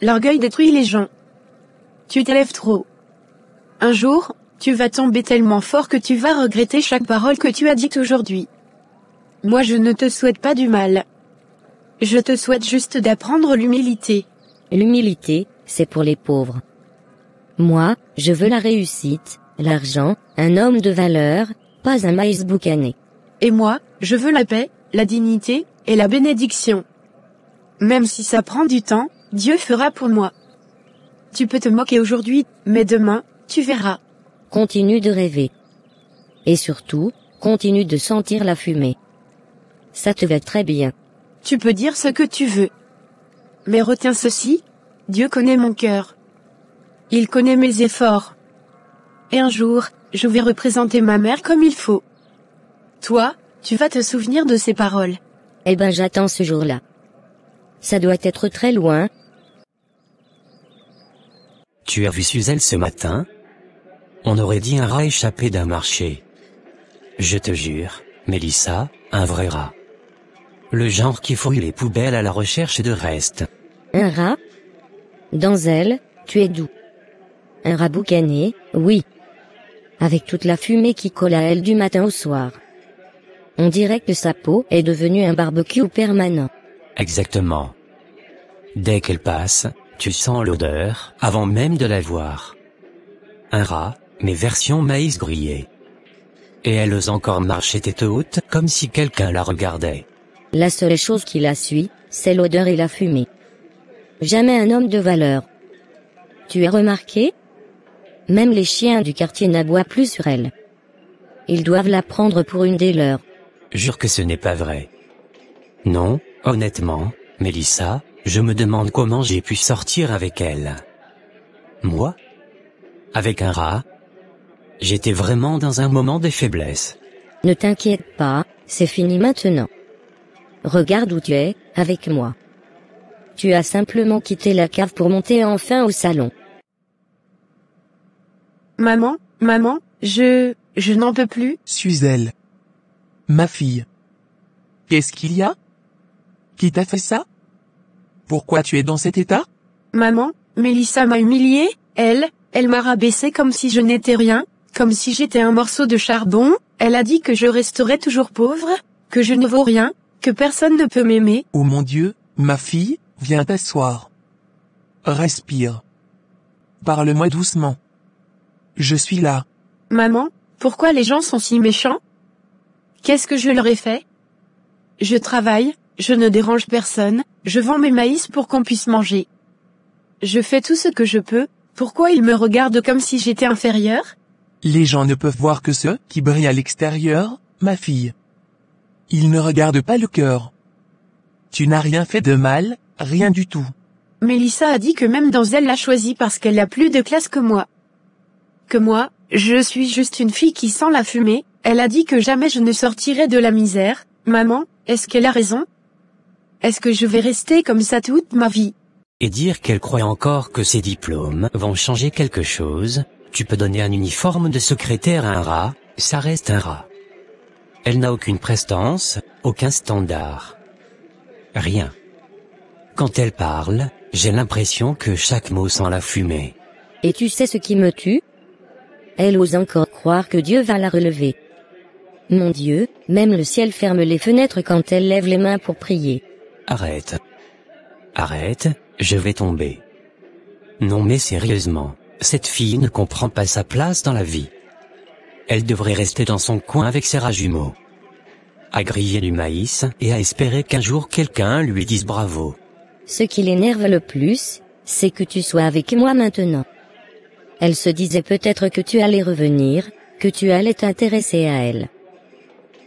L'orgueil détruit les gens. Tu t'élèves trop. Un jour, tu vas tomber tellement fort que tu vas regretter chaque parole que tu as dite aujourd'hui. Moi je ne te souhaite pas du mal. Je te souhaite juste d'apprendre l'humilité. L'humilité, c'est pour les pauvres. Moi, je veux la réussite, l'argent, un homme de valeur, pas un maïs boucané. Et moi, je veux la paix, la dignité, et la bénédiction. Même si ça prend du temps, Dieu fera pour moi. Tu peux te moquer aujourd'hui, mais demain, tu verras. Continue de rêver. Et surtout, continue de sentir la fumée. Ça te va très bien. Tu peux dire ce que tu veux. Mais retiens ceci, Dieu connaît mon cœur. Il connaît mes efforts. Et un jour, je vais représenter ma mère comme il faut. Toi, tu vas te souvenir de ces paroles. Eh ben j'attends ce jour-là. Ça doit être très loin. Tu as vu Suzel ce matin? On aurait dit un rat échappé d'un marché. Je te jure, Mélissa, un vrai rat. Le genre qui fouille les poubelles à la recherche de restes. Un rat? Denzel, tu es doux. Un rat boucané, oui. Avec toute la fumée qui colle à elle du matin au soir. On dirait que sa peau est devenue un barbecue permanent. Exactement. Dès qu'elle passe, tu sens l'odeur, avant même de la voir. Un rat, mais version maïs grillé. Et elle ose encore marcher tête haute, comme si quelqu'un la regardait. La seule chose qui la suit, c'est l'odeur et la fumée. Jamais un homme de valeur. Tu as remarqué? Même les chiens du quartier n'aboient plus sur elle. Ils doivent la prendre pour une des leurs. Jure que ce n'est pas vrai. Non, honnêtement, Mélissa, je me demande comment j'ai pu sortir avec elle. Moi? Avec un rat? J'étais vraiment dans un moment de faiblesse. Ne t'inquiète pas, c'est fini maintenant. Regarde où tu es, avec moi. Tu as simplement quitté la cave pour monter enfin au salon. Maman, je n'en peux plus. Suzel. Ma fille. Qu'est-ce qu'il y a? Qui t'a fait ça? Pourquoi tu es dans cet état? Maman, Mélissa m'a humiliée, elle m'a rabaissé comme si je n'étais rien, comme si j'étais un morceau de charbon, elle a dit que je resterais toujours pauvre, que je ne vaux rien, que personne ne peut m'aimer. Oh mon Dieu, ma fille, viens t'asseoir. Respire. Parle-moi doucement. Je suis là. Maman, pourquoi les gens sont si méchants? Qu'est-ce que je leur ai fait? Je travaille, je ne dérange personne, je vends mes maïs pour qu'on puisse manger. Je fais tout ce que je peux, pourquoi ils me regardent comme si j'étais inférieure? Les gens ne peuvent voir que ce qui brille à l'extérieur, ma fille. Ils ne regardent pas le cœur. Tu n'as rien fait de mal, rien du tout. Mélissa a dit que même dans elle l'a choisi parce qu'elle a plus de classe que moi. Que moi, je suis juste une fille qui sent la fumée, elle a dit que jamais je ne sortirai de la misère. Maman, est-ce qu'elle a raison? Est-ce que je vais rester comme ça toute ma vie? Et dire qu'elle croit encore que ses diplômes vont changer quelque chose, tu peux donner un uniforme de secrétaire à un rat, ça reste un rat. Elle n'a aucune prestance, aucun standard. Rien. Quand elle parle, j'ai l'impression que chaque mot sent la fumée. Et tu sais ce qui me tue? Elle ose encore croire que Dieu va la relever. Mon Dieu, même le ciel ferme les fenêtres quand elle lève les mains pour prier. Arrête. Arrête, je vais tomber. Non mais sérieusement, cette fille ne comprend pas sa place dans la vie. Elle devrait rester dans son coin avec ses rats jumeaux. À griller du maïs et à espérer qu'un jour quelqu'un lui dise bravo. Ce qui l'énerve le plus, c'est que tu sois avec moi maintenant. Elle se disait peut-être que tu allais revenir, que tu allais t'intéresser à elle.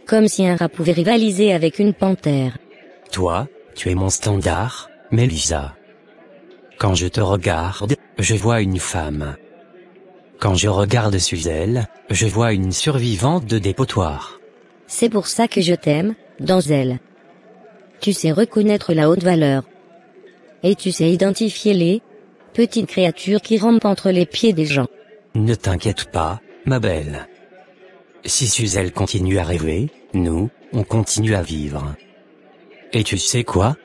Comme si un rat pouvait rivaliser avec une panthère. Toi, tu es mon standard, Mélissa. Quand je te regarde, je vois une femme. Quand je regarde Suzelle, je vois une survivante de dépotoir. C'est pour ça que je t'aime, Denzel. Tu sais reconnaître la haute valeur. Et tu sais identifier les petites créatures qui rampent entre les pieds des gens. Ne t'inquiète pas, ma belle. Si Suzelle continue à rêver, nous, on continue à vivre. Et tu sais quoi?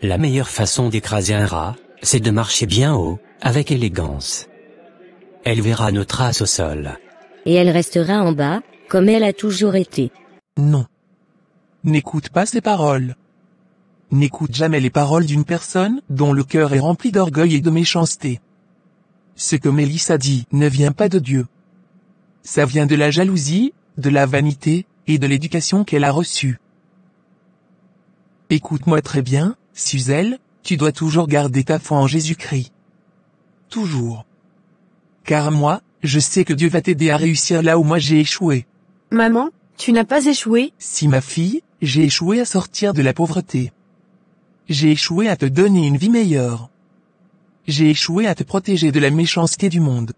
La meilleure façon d'écraser un rat, c'est de marcher bien haut, avec élégance. Elle verra nos traces au sol. Et elle restera en bas, comme elle a toujours été. Non. N'écoute pas ces paroles. N'écoute jamais les paroles d'une personne dont le cœur est rempli d'orgueil et de méchanceté. Ce que Mélissa dit ne vient pas de Dieu. Ça vient de la jalousie, de la vanité, et de l'éducation qu'elle a reçue. Écoute-moi très bien, Suzelle, tu dois toujours garder ta foi en Jésus-Christ. Toujours. Car moi, je sais que Dieu va t'aider à réussir là où moi j'ai échoué. Maman, tu n'as pas échoué? Si ma fille, j'ai échoué à sortir de la pauvreté. J'ai échoué à te donner une vie meilleure. J'ai échoué à te protéger de la méchanceté du monde.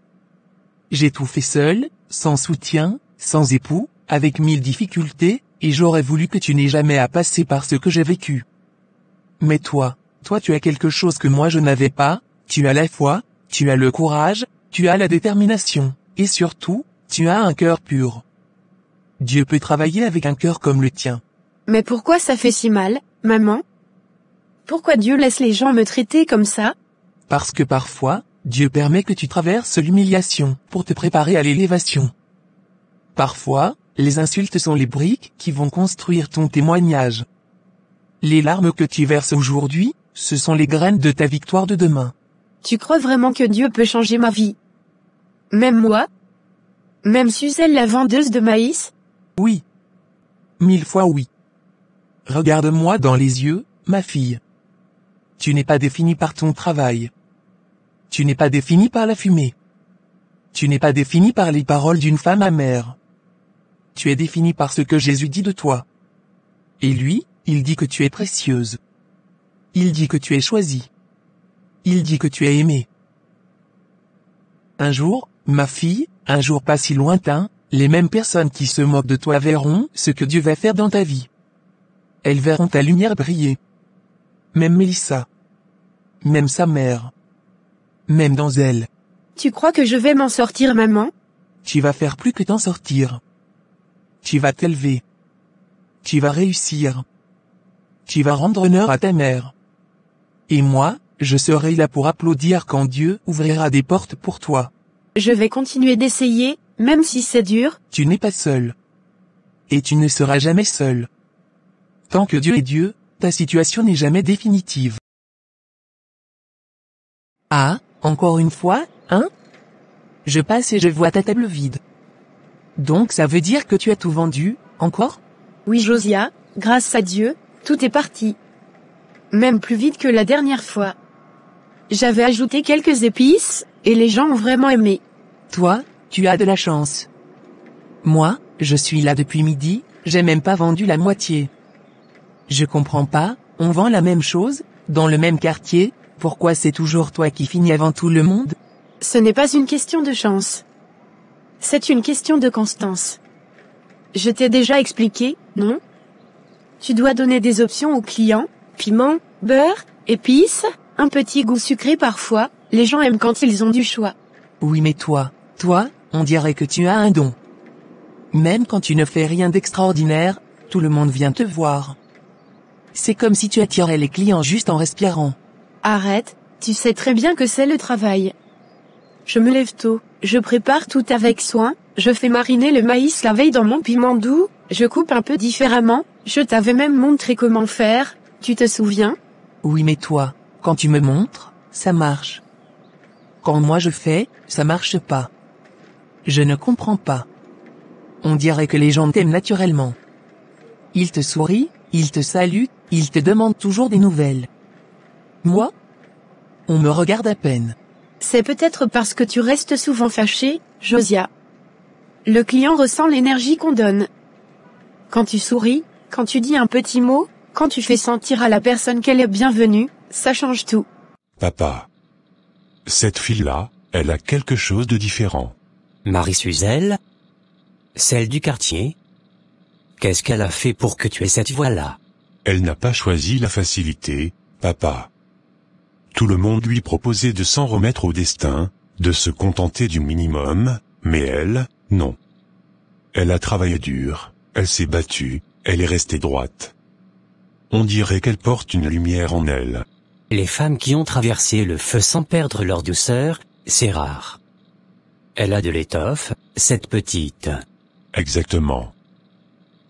J'ai tout fait seul, sans soutien, sans époux, avec 1000 difficultés, et j'aurais voulu que tu n'aies jamais à passer par ce que j'ai vécu. Mais toi tu as quelque chose que moi je n'avais pas, tu as la foi, tu as le courage, tu as la détermination, et surtout, tu as un cœur pur. Dieu peut travailler avec un cœur comme le tien. Mais pourquoi ça fait si mal, maman? Pourquoi Dieu laisse les gens me traiter comme ça? Parce que parfois, Dieu permet que tu traverses l'humiliation pour te préparer à l'élévation. Parfois, les insultes sont les briques qui vont construire ton témoignage. Les larmes que tu verses aujourd'hui, ce sont les graines de ta victoire de demain. Tu crois vraiment que Dieu peut changer ma vie? Même moi? Même Suzelle la vendeuse de maïs? Oui. 1000 fois oui. Regarde-moi dans les yeux, ma fille. Tu n'es pas définie par ton travail. Tu n'es pas définie par la fumée. Tu n'es pas définie par les paroles d'une femme amère. Tu es définie par ce que Jésus dit de toi. Et lui, il dit que tu es précieuse. Il dit que tu es choisie. Il dit que tu es aimée. Un jour, ma fille, un jour pas si lointain, les mêmes personnes qui se moquent de toi verront ce que Dieu va faire dans ta vie. Elles verront ta lumière briller. Même Mélissa. Même sa mère. Même Denzel. Tu crois que je vais m'en sortir, maman? Tu vas faire plus que t'en sortir. Tu vas t'élever. Tu vas réussir. Tu vas rendre honneur à ta mère. Et moi, je serai là pour applaudir quand Dieu ouvrira des portes pour toi. Je vais continuer d'essayer, même si c'est dur. Tu n'es pas seul. Et tu ne seras jamais seul. Tant que Dieu est Dieu, ta situation n'est jamais définitive. Ah, encore une fois, hein? Je passe et je vois ta table vide. Donc ça veut dire que tu as tout vendu, encore? Oui, Josia, grâce à Dieu, tout est parti. Même plus vite que la dernière fois. J'avais ajouté quelques épices, et les gens ont vraiment aimé. Toi, tu as de la chance. Moi, je suis là depuis midi, j'ai même pas vendu la moitié. Je comprends pas, on vend la même chose, dans le même quartier, Pourquoi c'est toujours toi qui finis avant tout le monde? Ce n'est pas une question de chance. C'est une question de constance. Je t'ai déjà expliqué, non? Tu dois donner des options aux clients, piment, beurre, épices, un petit goût sucré parfois, les gens aiment quand ils ont du choix. Oui mais toi, on dirait que tu as un don. Même quand tu ne fais rien d'extraordinaire, tout le monde vient te voir. C'est comme si tu attirais les clients juste en respirant. Arrête, tu sais très bien que c'est le travail. Je me lève tôt, je prépare tout avec soin, je fais mariner le maïs la veille dans mon piment doux, je coupe un peu différemment, je t'avais même montré comment faire, tu te souviens? Oui mais toi, quand tu me montres, ça marche. Quand moi je fais, ça marche pas. Je ne comprends pas. On dirait que les gens t'aiment naturellement. Ils te sourient, ils te saluent, ils te demandent toujours des nouvelles. Moi? On me regarde à peine. C'est peut-être parce que tu restes souvent fâché, Josia. Le client ressent l'énergie qu'on donne. Quand tu souris, quand tu dis un petit mot, quand tu fais sentir à la personne qu'elle est bienvenue, ça change tout. Papa. Cette fille-là, elle a quelque chose de différent. Marie-Suzelle? Celle du quartier? Qu'est-ce qu'elle a fait pour que tu aies cette voix-là? Elle n'a pas choisi la facilité, papa. Tout le monde lui proposait de s'en remettre au destin, de se contenter du minimum, mais elle, non. Elle a travaillé dur, elle s'est battue, elle est restée droite. On dirait qu'elle porte une lumière en elle. Les femmes qui ont traversé le feu sans perdre leur douceur, c'est rare. Elle a de l'étoffe, cette petite. Exactement.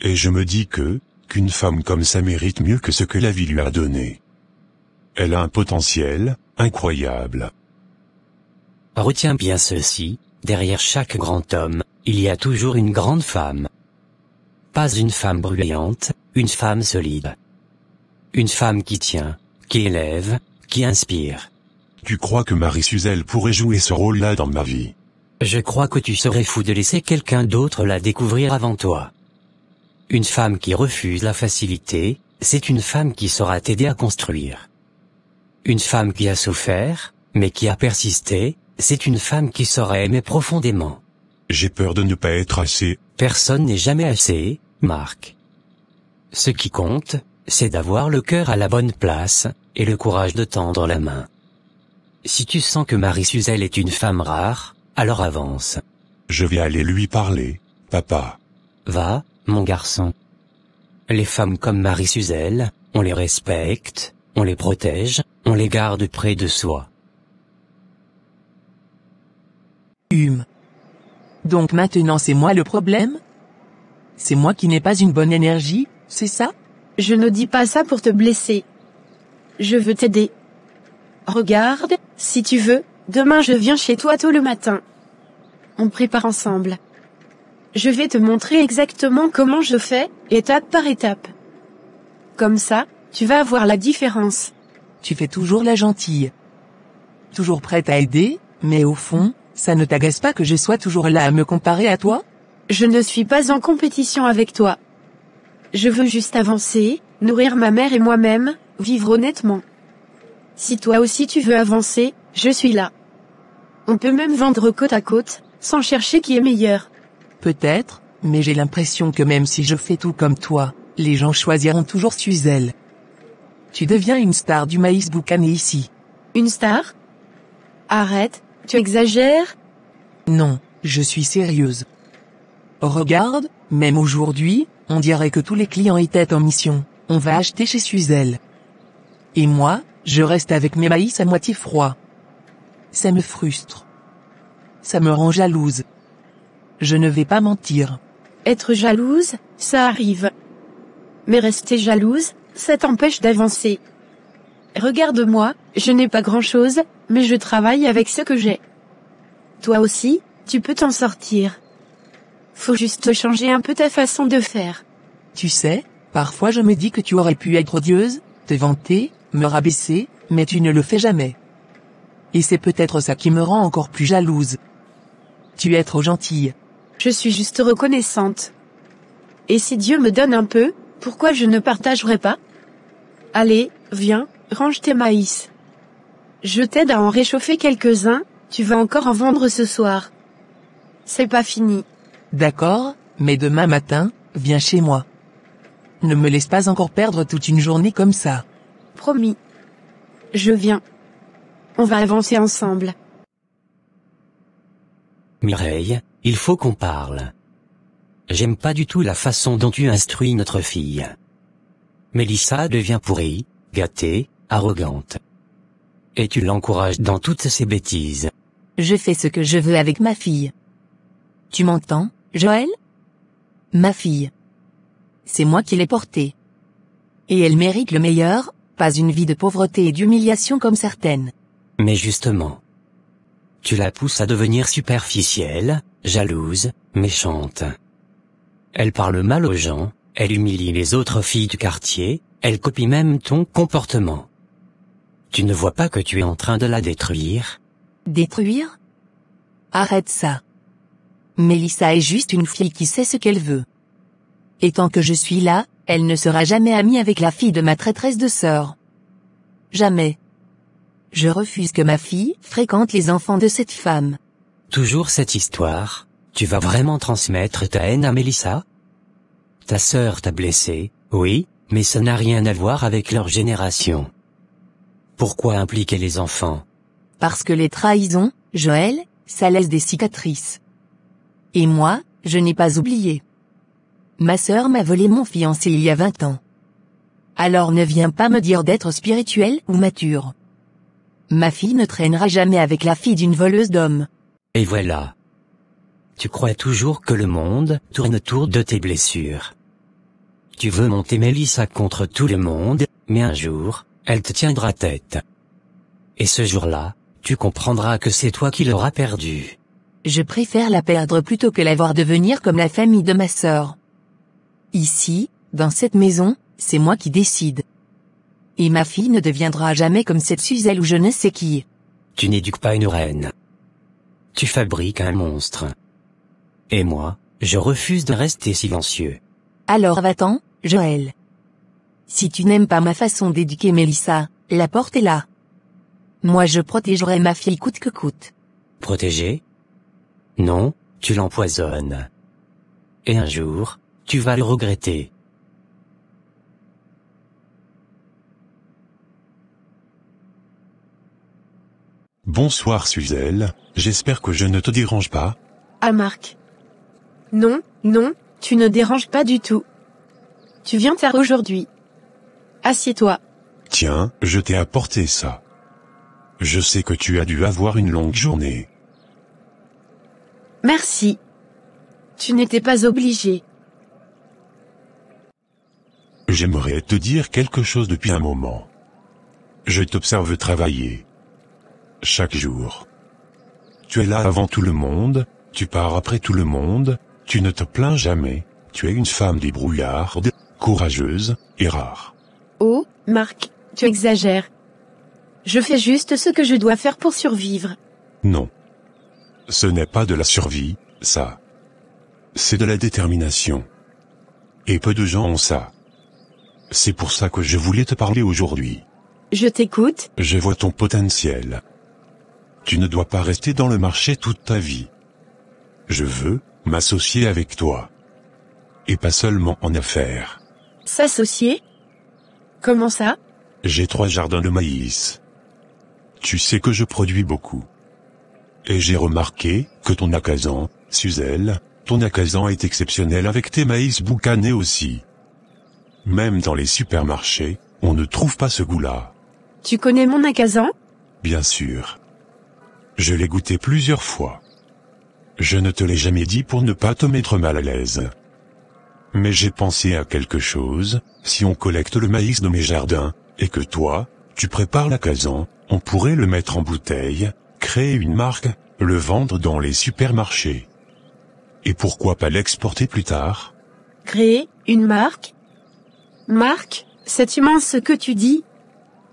Et je me dis qu'une femme comme ça mérite mieux que ce que la vie lui a donné. Elle a un potentiel incroyable. Retiens bien ceci, derrière chaque grand homme, il y a toujours une grande femme. Pas une femme bruyante, une femme solide. Une femme qui tient, qui élève, qui inspire. Tu crois que Marie-Suzelle pourrait jouer ce rôle-là dans ma vie? Je crois que tu serais fou de laisser quelqu'un d'autre la découvrir avant toi. Une femme qui refuse la facilité, c'est une femme qui saura t'aider à construire. Une femme qui a souffert, mais qui a persisté, c'est une femme qui saura aimer profondément. J'ai peur de ne pas être assez. Personne n'est jamais assez, Marc. Ce qui compte, c'est d'avoir le cœur à la bonne place, et le courage de tendre la main. Si tu sens que Marie-Suzelle est une femme rare, alors avance. Je vais aller lui parler, papa. Va, mon garçon. Les femmes comme Marie-Suzelle, on les respecte, on les protège, on les garde près de soi. Donc maintenant c'est moi le problème? C'est moi qui n'ai pas une bonne énergie, c'est ça? Je ne dis pas ça pour te blesser. Je veux t'aider. Regarde, si tu veux, demain je viens chez toi tôt le matin. On prépare ensemble. Je vais te montrer exactement comment je fais, étape par étape. Comme ça, tu vas voir la différence. Tu fais toujours la gentille. Toujours prête à aider, mais au fond, ça ne t'agace pas que je sois toujours là à me comparer à toi? Je ne suis pas en compétition avec toi. Je veux juste avancer, nourrir ma mère et moi-même, vivre honnêtement. Si toi aussi tu veux avancer, je suis là. On peut même vendre côte à côte, sans chercher qui est meilleur. Peut-être, mais j'ai l'impression que même si je fais tout comme toi, les gens choisiront toujours Suzelle. Tu deviens une star du maïs boucané ici. Une star? Arrête, tu exagères? Non, je suis sérieuse. Regarde, même aujourd'hui, on dirait que tous les clients étaient en mission, on va acheter chez Suzelle. Et moi, je reste avec mes maïs à moitié froids. Ça me frustre. Ça me rend jalouse. Je ne vais pas mentir. Être jalouse, ça arrive. Mais rester jalouse, ça t'empêche d'avancer. Regarde-moi, je n'ai pas grand-chose, mais je travaille avec ce que j'ai. Toi aussi, tu peux t'en sortir. Faut juste changer un peu ta façon de faire. Tu sais, parfois je me dis que tu aurais pu être odieuse, te vanter, me rabaisser, mais tu ne le fais jamais. Et c'est peut-être ça qui me rend encore plus jalouse. Tu es trop gentille. Je suis juste reconnaissante. Et si Dieu me donne un peu, pourquoi je ne partagerai pas? Allez, viens, range tes maïs. Je t'aide à en réchauffer quelques-uns, tu vas encore en vendre ce soir. C'est pas fini. D'accord, mais demain matin, viens chez moi. Ne me laisse pas encore perdre toute une journée comme ça. Promis. Je viens. On va avancer ensemble. Mireille, il faut qu'on parle. J'aime pas du tout la façon dont tu instruis notre fille. Mélissa devient pourrie, gâtée, arrogante. Et tu l'encourages dans toutes ses bêtises. Je fais ce que je veux avec ma fille. Tu m'entends, Joël? Ma fille. C'est moi qui l'ai portée. Et elle mérite le meilleur, pas une vie de pauvreté et d'humiliation comme certaines. Mais justement, tu la pousses à devenir superficielle, jalouse, méchante. Elle parle mal aux gens, elle humilie les autres filles du quartier, elle copie même ton comportement. Tu ne vois pas que tu es en train de la détruire? Détruire? Arrête ça. Mélissa est juste une fille qui sait ce qu'elle veut. Et tant que je suis là, elle ne sera jamais amie avec la fille de ma traîtresse de sœur. Jamais. Je refuse que ma fille fréquente les enfants de cette femme. Toujours cette histoire, tu vas vraiment transmettre ta haine à Mélissa? Ta sœur t'a blessé, oui, mais ça n'a rien à voir avec leur génération. Pourquoi impliquer les enfants? Parce que les trahisons, Joël, ça laisse des cicatrices. Et moi, je n'ai pas oublié. Ma sœur m'a volé mon fiancé il y a 20 ans. Alors ne viens pas me dire d'être spirituel ou mature. Ma fille ne traînera jamais avec la fille d'une voleuse d'hommes. Et voilà. Tu crois toujours que le monde tourne autour de tes blessures. Tu veux monter Mélissa contre tout le monde, mais un jour, elle te tiendra tête. Et ce jour-là, tu comprendras que c'est toi qui l'auras perdue. Je préfère la perdre plutôt que la voir devenir comme la famille de ma sœur. Ici, dans cette maison, c'est moi qui décide. Et ma fille ne deviendra jamais comme cette Suzelle ou je ne sais qui. Tu n'éduques pas une reine. Tu fabriques un monstre. Et moi, je refuse de rester silencieux. Alors va-t'en, Joël. Si tu n'aimes pas ma façon d'éduquer Mélissa, la porte est là. Moi je protégerai ma fille coûte que coûte. Protéger? Non, tu l'empoisonnes. Et un jour, tu vas le regretter. Bonsoir Suzelle, j'espère que je ne te dérange pas. Ah Marc. Non, non, tu ne déranges pas du tout. Tu viens tard aujourd'hui. Assieds-toi. Tiens, je t'ai apporté ça. Je sais que tu as dû avoir une longue journée. Merci. Tu n'étais pas obligé. J'aimerais te dire quelque chose depuis un moment. Je t'observe travailler. Chaque jour. Tu es là avant tout le monde, tu pars après tout le monde, tu ne te plains jamais, tu es une femme débrouillarde, courageuse, et rare. Oh, Marc, tu exagères. Je fais juste ce que je dois faire pour survivre. Non. Ce n'est pas de la survie, ça. C'est de la détermination. Et peu de gens ont ça. C'est pour ça que je voulais te parler aujourd'hui. Je t'écoute. Je vois ton potentiel. Tu ne dois pas rester dans le marché toute ta vie. Je veux m'associer avec toi. Et pas seulement en affaires. S'associer? Comment ça? J'ai 3 jardins de maïs. Tu sais que je produis beaucoup. Et j'ai remarqué que ton acasan, Suzelle, ton acasan est exceptionnel avec tes maïs boucanés aussi. Même dans les supermarchés, on ne trouve pas ce goût-là. Tu connais mon acasan? Bien sûr. Je l'ai goûté plusieurs fois. Je ne te l'ai jamais dit pour ne pas te mettre mal à l'aise. Mais j'ai pensé à quelque chose, si on collecte le maïs de mes jardins, et que toi, tu prépares l'acasan, on pourrait le mettre en bouteille, créer une marque, le vendre dans les supermarchés. Et pourquoi pas l'exporter plus tard? Créer une marque? Marc, c'est immense ce que tu dis.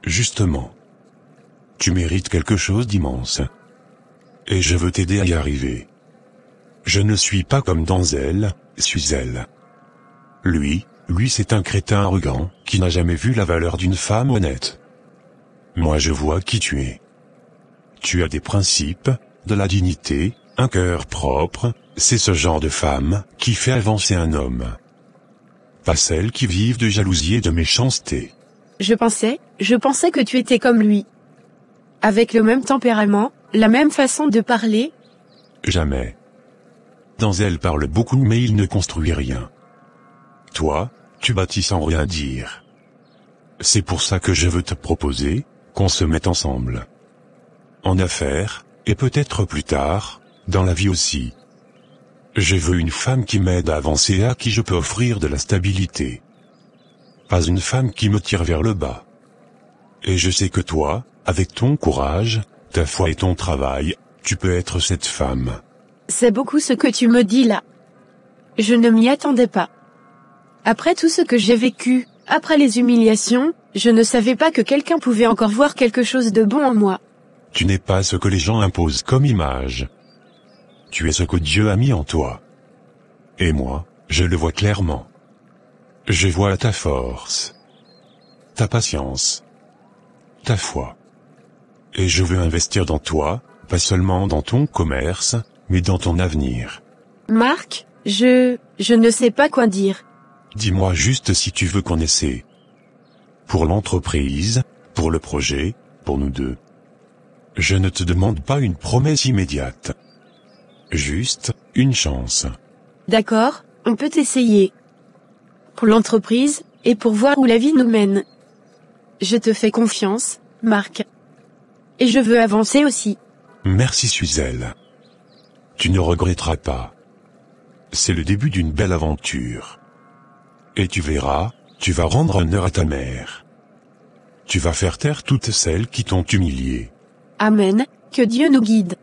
Justement. Tu mérites quelque chose d'immense. Et je veux t'aider à y arriver. Je ne suis pas comme Denzel, Suzelle. Lui c'est un crétin arrogant, qui n'a jamais vu la valeur d'une femme honnête. Moi je vois qui tu es. Tu as des principes, de la dignité, un cœur propre, c'est ce genre de femme qui fait avancer un homme. Pas celles qui vivent de jalousie et de méchanceté. Je pensais que tu étais comme lui. Avec le même tempérament, la même façon de parler. Jamais. Denzel parle beaucoup mais il ne construit rien. Toi, tu bâtis sans rien dire. C'est pour ça que je veux te proposer qu'on se mette ensemble. En affaires, et peut-être plus tard, dans la vie aussi. Je veux une femme qui m'aide à avancer et à qui je peux offrir de la stabilité. Pas une femme qui me tire vers le bas. Et je sais que toi, avec ton courage, ta foi et ton travail, tu peux être cette femme. C'est beaucoup ce que tu me dis là. Je ne m'y attendais pas. Après tout ce que j'ai vécu, après les humiliations, je ne savais pas que quelqu'un pouvait encore voir quelque chose de bon en moi. Tu n'es pas ce que les gens imposent comme image. Tu es ce que Dieu a mis en toi. Et moi, je le vois clairement. Je vois ta force, ta patience, ta foi. Et je veux investir dans toi, pas seulement dans ton commerce, mais dans ton avenir. Marc, je ne sais pas quoi dire. Dis-moi juste si tu veux qu'on essaie. Pour l'entreprise, pour le projet, pour nous deux. Je ne te demande pas une promesse immédiate. Juste, une chance. D'accord, on peut essayer. Pour l'entreprise, et pour voir où la vie nous mène. Je te fais confiance, Marc. Et je veux avancer aussi. Merci Suzel. Tu ne regretteras pas. C'est le début d'une belle aventure. Et tu verras, tu vas rendre honneur à ta mère. Tu vas faire taire toutes celles qui t'ont humilié. Amen, que Dieu nous guide.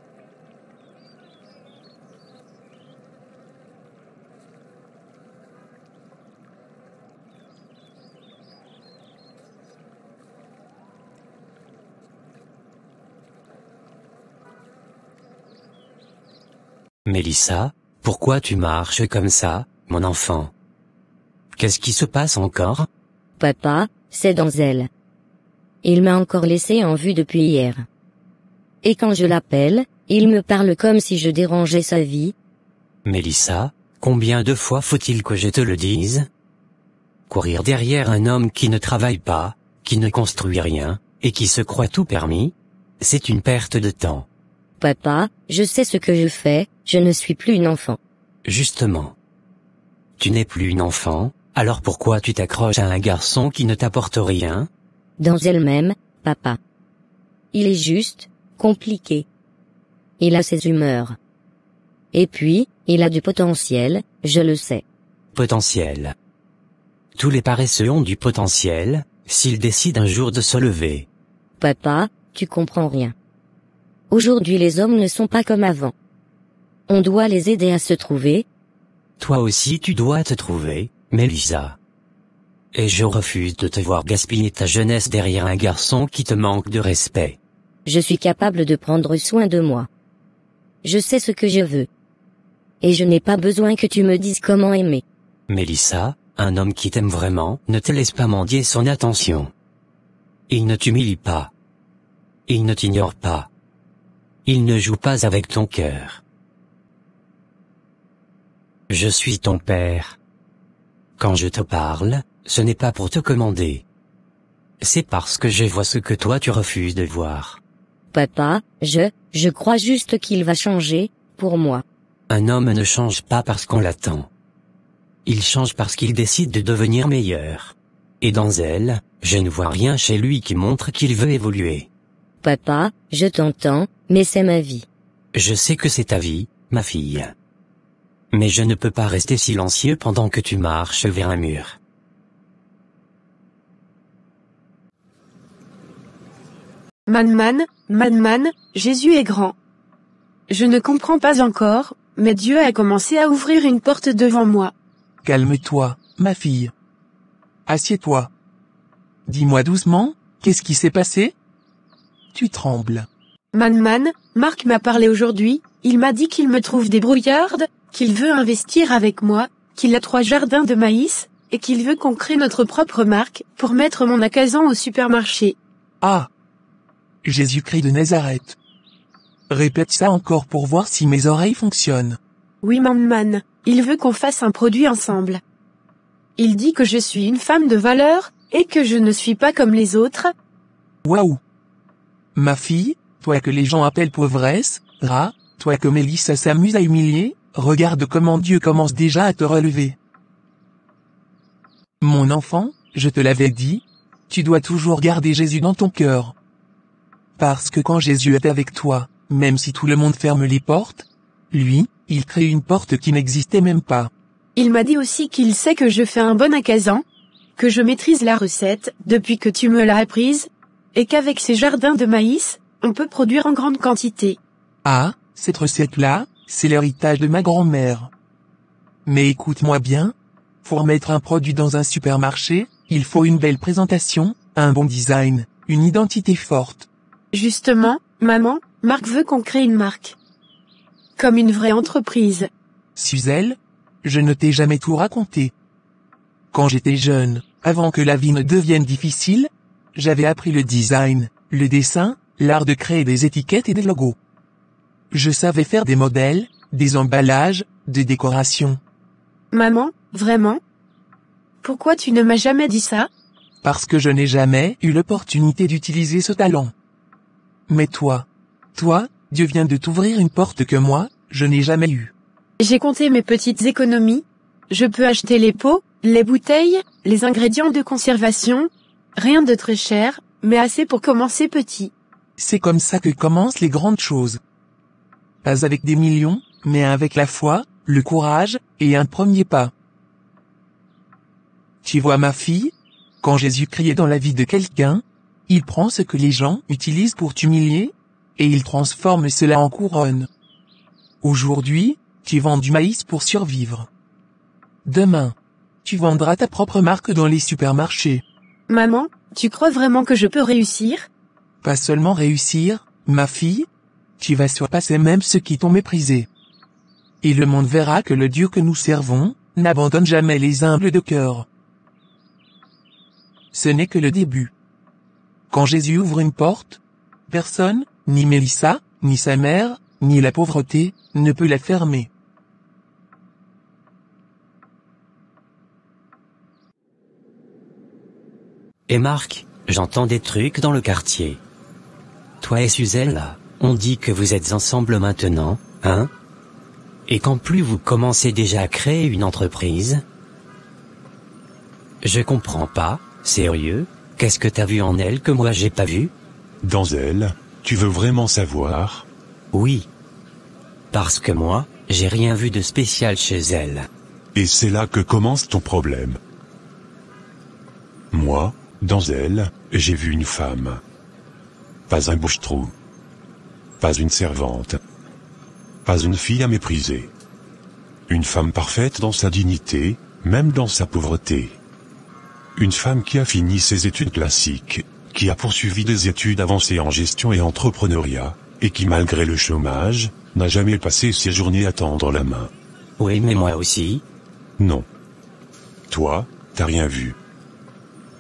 Mélissa, pourquoi tu marches comme ça, mon enfant? Qu'est-ce qui se passe encore? Papa, c'est Denzel. Il m'a encore laissé en vue depuis hier. Et quand je l'appelle, il me parle comme si je dérangeais sa vie. Mélissa, combien de fois faut-il que je te le dise? Courir derrière un homme qui ne travaille pas, qui ne construit rien, et qui se croit tout permis, c'est une perte de temps. Papa, je sais ce que je fais, je ne suis plus une enfant. Justement. Tu n'es plus une enfant, alors pourquoi tu t'accroches à un garçon qui ne t'apporte rien? Denzel même, papa. Il est juste, compliqué. Il a ses humeurs. Et puis, il a du potentiel, je le sais. Potentiel. Tous les paresseux ont du potentiel, s'ils décident un jour de se lever. Papa, tu comprends rien. Aujourd'hui les hommes ne sont pas comme avant. On doit les aider à se trouver. Toi aussi tu dois te trouver, Mélissa. Et je refuse de te voir gaspiller ta jeunesse derrière un garçon qui te manque de respect. Je suis capable de prendre soin de moi. Je sais ce que je veux. Et je n'ai pas besoin que tu me dises comment aimer. Mélissa, un homme qui t'aime vraiment ne te laisse pas mendier son attention. Il ne t'humilie pas. Il ne t'ignore pas. Il ne joue pas avec ton cœur. Je suis ton père. Quand je te parle, ce n'est pas pour te commander. C'est parce que je vois ce que toi tu refuses de voir. Papa, je crois juste qu'il va changer, pour moi. Un homme ne change pas parce qu'on l'attend. Il change parce qu'il décide de devenir meilleur. Et dans elle, je ne vois rien chez lui qui montre qu'il veut évoluer. Papa, je t'entends, mais c'est ma vie. Je sais que c'est ta vie, ma fille. Mais je ne peux pas rester silencieux pendant que tu marches vers un mur. Man, Jésus est grand. Je ne comprends pas encore, mais Dieu a commencé à ouvrir une porte devant moi. Calme-toi, ma fille. Assieds-toi. Dis-moi doucement, qu'est-ce qui s'est passé? Tu trembles. Marc m'a parlé aujourd'hui, il m'a dit qu'il me trouve débrouillarde, qu'il veut investir avec moi, qu'il a 3 jardins de maïs, et qu'il veut qu'on crée notre propre marque, pour mettre mon magasin au supermarché. Ah! Jésus-Christ de Nazareth. Répète ça encore pour voir si mes oreilles fonctionnent. Oui maman, il veut qu'on fasse un produit ensemble. Il dit que je suis une femme de valeur, et que je ne suis pas comme les autres. Waouh! Ma fille, toi que les gens appellent pauvresse, rat, toi que Mélissa s'amuse à humilier, regarde comment Dieu commence déjà à te relever. Mon enfant, je te l'avais dit, tu dois toujours garder Jésus dans ton cœur. Parce que quand Jésus est avec toi, même si tout le monde ferme les portes, lui, il crée une porte qui n'existait même pas. Il m'a dit aussi qu'il sait que je fais un bon acasan, que je maîtrise la recette depuis que tu me l'as apprise, et qu'avec ces jardins de maïs, on peut produire en grande quantité. Ah, cette recette-là, c'est l'héritage de ma grand-mère. Mais écoute-moi bien, pour mettre un produit dans un supermarché, il faut une belle présentation, un bon design, une identité forte. Justement, maman, Marc veut qu'on crée une marque. Comme une vraie entreprise. Suzelle, je ne t'ai jamais tout raconté. Quand j'étais jeune, avant que la vie ne devienne difficile, j'avais appris le design, le dessin, l'art de créer des étiquettes et des logos. Je savais faire des modèles, des emballages, des décorations. Maman, vraiment? Pourquoi tu ne m'as jamais dit ça? Parce que je n'ai jamais eu l'opportunité d'utiliser ce talent. Mais toi, Dieu vient de t'ouvrir une porte que moi, je n'ai jamais eue. J'ai compté mes petites économies. Je peux acheter les pots, les bouteilles, les ingrédients de conservation. Rien de très cher, mais assez pour commencer petit. C'est comme ça que commencent les grandes choses. Pas avec des millions, mais avec la foi, le courage, et un premier pas. Tu vois ma fille? Quand Jésus criait dans la vie de quelqu'un, il prend ce que les gens utilisent pour t'humilier, et il transforme cela en couronne. Aujourd'hui, tu vends du maïs pour survivre. Demain, tu vendras ta propre marque dans les supermarchés. Maman, tu crois vraiment que je peux réussir? Pas seulement réussir, ma fille, tu vas surpasser même ceux qui t'ont méprisé. Et le monde verra que le Dieu que nous servons, n'abandonne jamais les humbles de cœur. Ce n'est que le début. Quand Jésus ouvre une porte, personne, ni Mélissa, ni sa mère, ni la pauvreté, ne peut la fermer. Et Marc, j'entends des trucs dans le quartier. Toi et Suzelle, on dit que vous êtes ensemble maintenant, hein? Et qu'en plus vous commencez déjà à créer une entreprise? Je comprends pas, sérieux, qu'est-ce que t'as vu en elle que moi j'ai pas vu? Dans elle, tu veux vraiment savoir? Oui. Parce que moi, j'ai rien vu de spécial chez elle. Et c'est là que commence ton problème. Moi, dans elle, j'ai vu une femme. Pas un bouche-trou. Pas une servante. Pas une fille à mépriser. Une femme parfaite dans sa dignité, même dans sa pauvreté. Une femme qui a fini ses études classiques, qui a poursuivi des études avancées en gestion et entrepreneuriat, et qui malgré le chômage, n'a jamais passé ses journées à tendre la main. Oui, mais moi aussi. Non. Toi, t'as rien vu.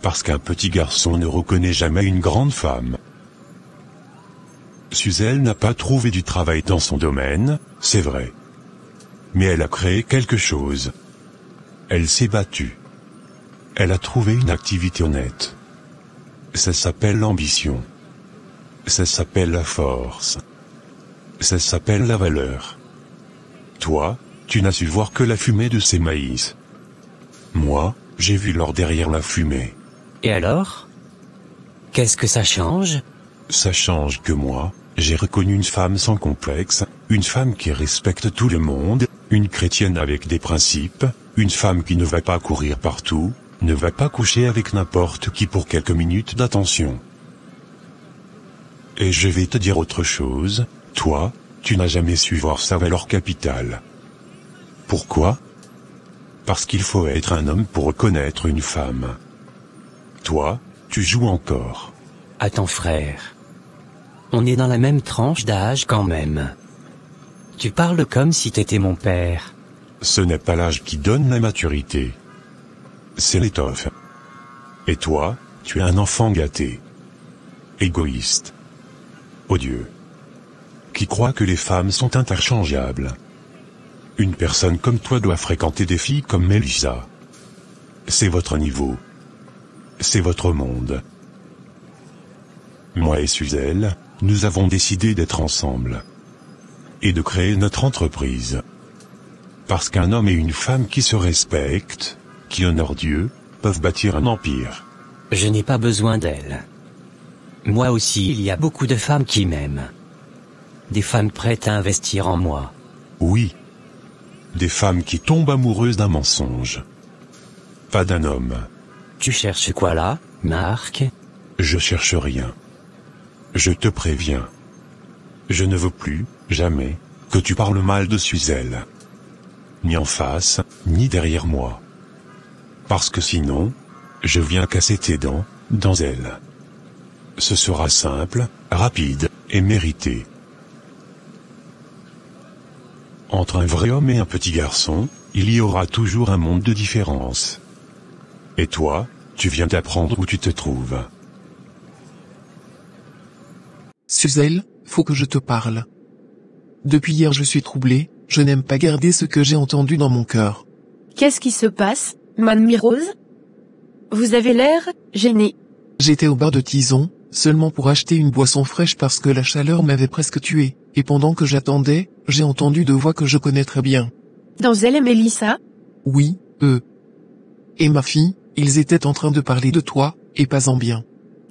Parce qu'un petit garçon ne reconnaît jamais une grande femme. Suzelle n'a pas trouvé du travail dans son domaine, c'est vrai. Mais elle a créé quelque chose. Elle s'est battue. Elle a trouvé une activité honnête. Ça s'appelle l'ambition. Ça s'appelle la force. Ça s'appelle la valeur. Toi, tu n'as su voir que la fumée de ces maïs. Moi, j'ai vu l'or derrière la fumée. Et alors? Qu'est-ce que ça change? Ça change que moi, j'ai reconnu une femme sans complexe, une femme qui respecte tout le monde, une chrétienne avec des principes, une femme qui ne va pas courir partout, ne va pas coucher avec n'importe qui pour quelques minutes d'attention. Et je vais te dire autre chose, toi, tu n'as jamais su voir sa valeur capitale. Pourquoi? Parce qu'il faut être un homme pour reconnaître une femme. Toi, tu joues encore. Attends frère. On est dans la même tranche d'âge quand même. Tu parles comme si t'étais mon père. Ce n'est pas l'âge qui donne la maturité. C'est l'étoffe. Et toi, tu es un enfant gâté. Égoïste. Odieux. qui croient que les femmes sont interchangeables. Une personne comme toi doit fréquenter des filles comme Mélissa. C'est votre niveau. C'est votre monde. Moi et Suzelle, nous avons décidé d'être ensemble. Et de créer notre entreprise. Parce qu'un homme et une femme qui se respectent, qui honorent Dieu, peuvent bâtir un empire. Je n'ai pas besoin d'elle. Moi aussi, il y a beaucoup de femmes qui m'aiment. Des femmes prêtes à investir en moi. Oui. Des femmes qui tombent amoureuses d'un mensonge. Pas d'un homme. Tu cherches quoi là, Marc? Je cherche rien. Je te préviens. Je ne veux plus, jamais, que tu parles mal de Suzelle. Ni en face, ni derrière moi. Parce que sinon, je viens casser tes dents, dans elle. Ce sera simple, rapide, et mérité. Entre un vrai homme et un petit garçon, il y aura toujours un monde de différence. Et toi, tu viens d'apprendre où tu te trouves. Suzelle, faut que je te parle. Depuis hier je suis troublé, je n'aime pas garder ce que j'ai entendu dans mon cœur. Qu'est-ce qui se passe, Mamie Rose? Vous avez l'air gêné. J'étais au bar de Tison, seulement pour acheter une boisson fraîche parce que la chaleur m'avait presque tué, et pendant que j'attendais, j'ai entendu deux voix que je connais très bien. Denzel et Mélissa? Oui, eux. Et ma fille, ils étaient en train de parler de toi, et pas en bien.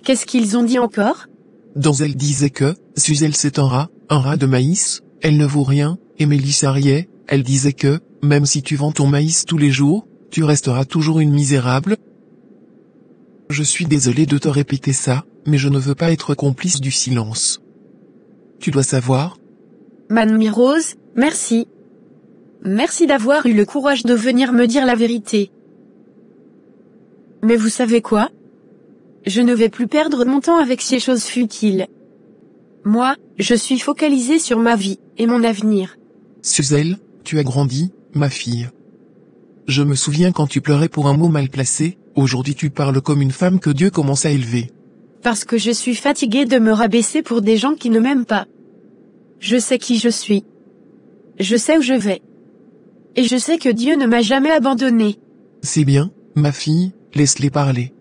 Qu'est-ce qu'ils ont dit encore? Denzel disait que, Suzelle c'est un rat de maïs, elle ne vaut rien, et Mélissa riait, elle disait que, même si tu vends ton maïs tous les jours, tu resteras toujours une misérable. Je suis désolé de te répéter ça, mais je ne veux pas être complice du silence. Tu dois savoir. Mamie Rose, merci. Merci d'avoir eu le courage de venir me dire la vérité. Mais vous savez quoi? Je ne vais plus perdre mon temps avec ces choses futiles. Moi, je suis focalisée sur ma vie, et mon avenir. Suzelle, tu as grandi, ma fille. Je me souviens quand tu pleurais pour un mot mal placé, aujourd'hui tu parles comme une femme que Dieu commence à élever. Parce que je suis fatiguée de me rabaisser pour des gens qui ne m'aiment pas. Je sais qui je suis. Je sais où je vais. Et je sais que Dieu ne m'a jamais abandonnée. C'est bien, ma fille, laisse-les parler.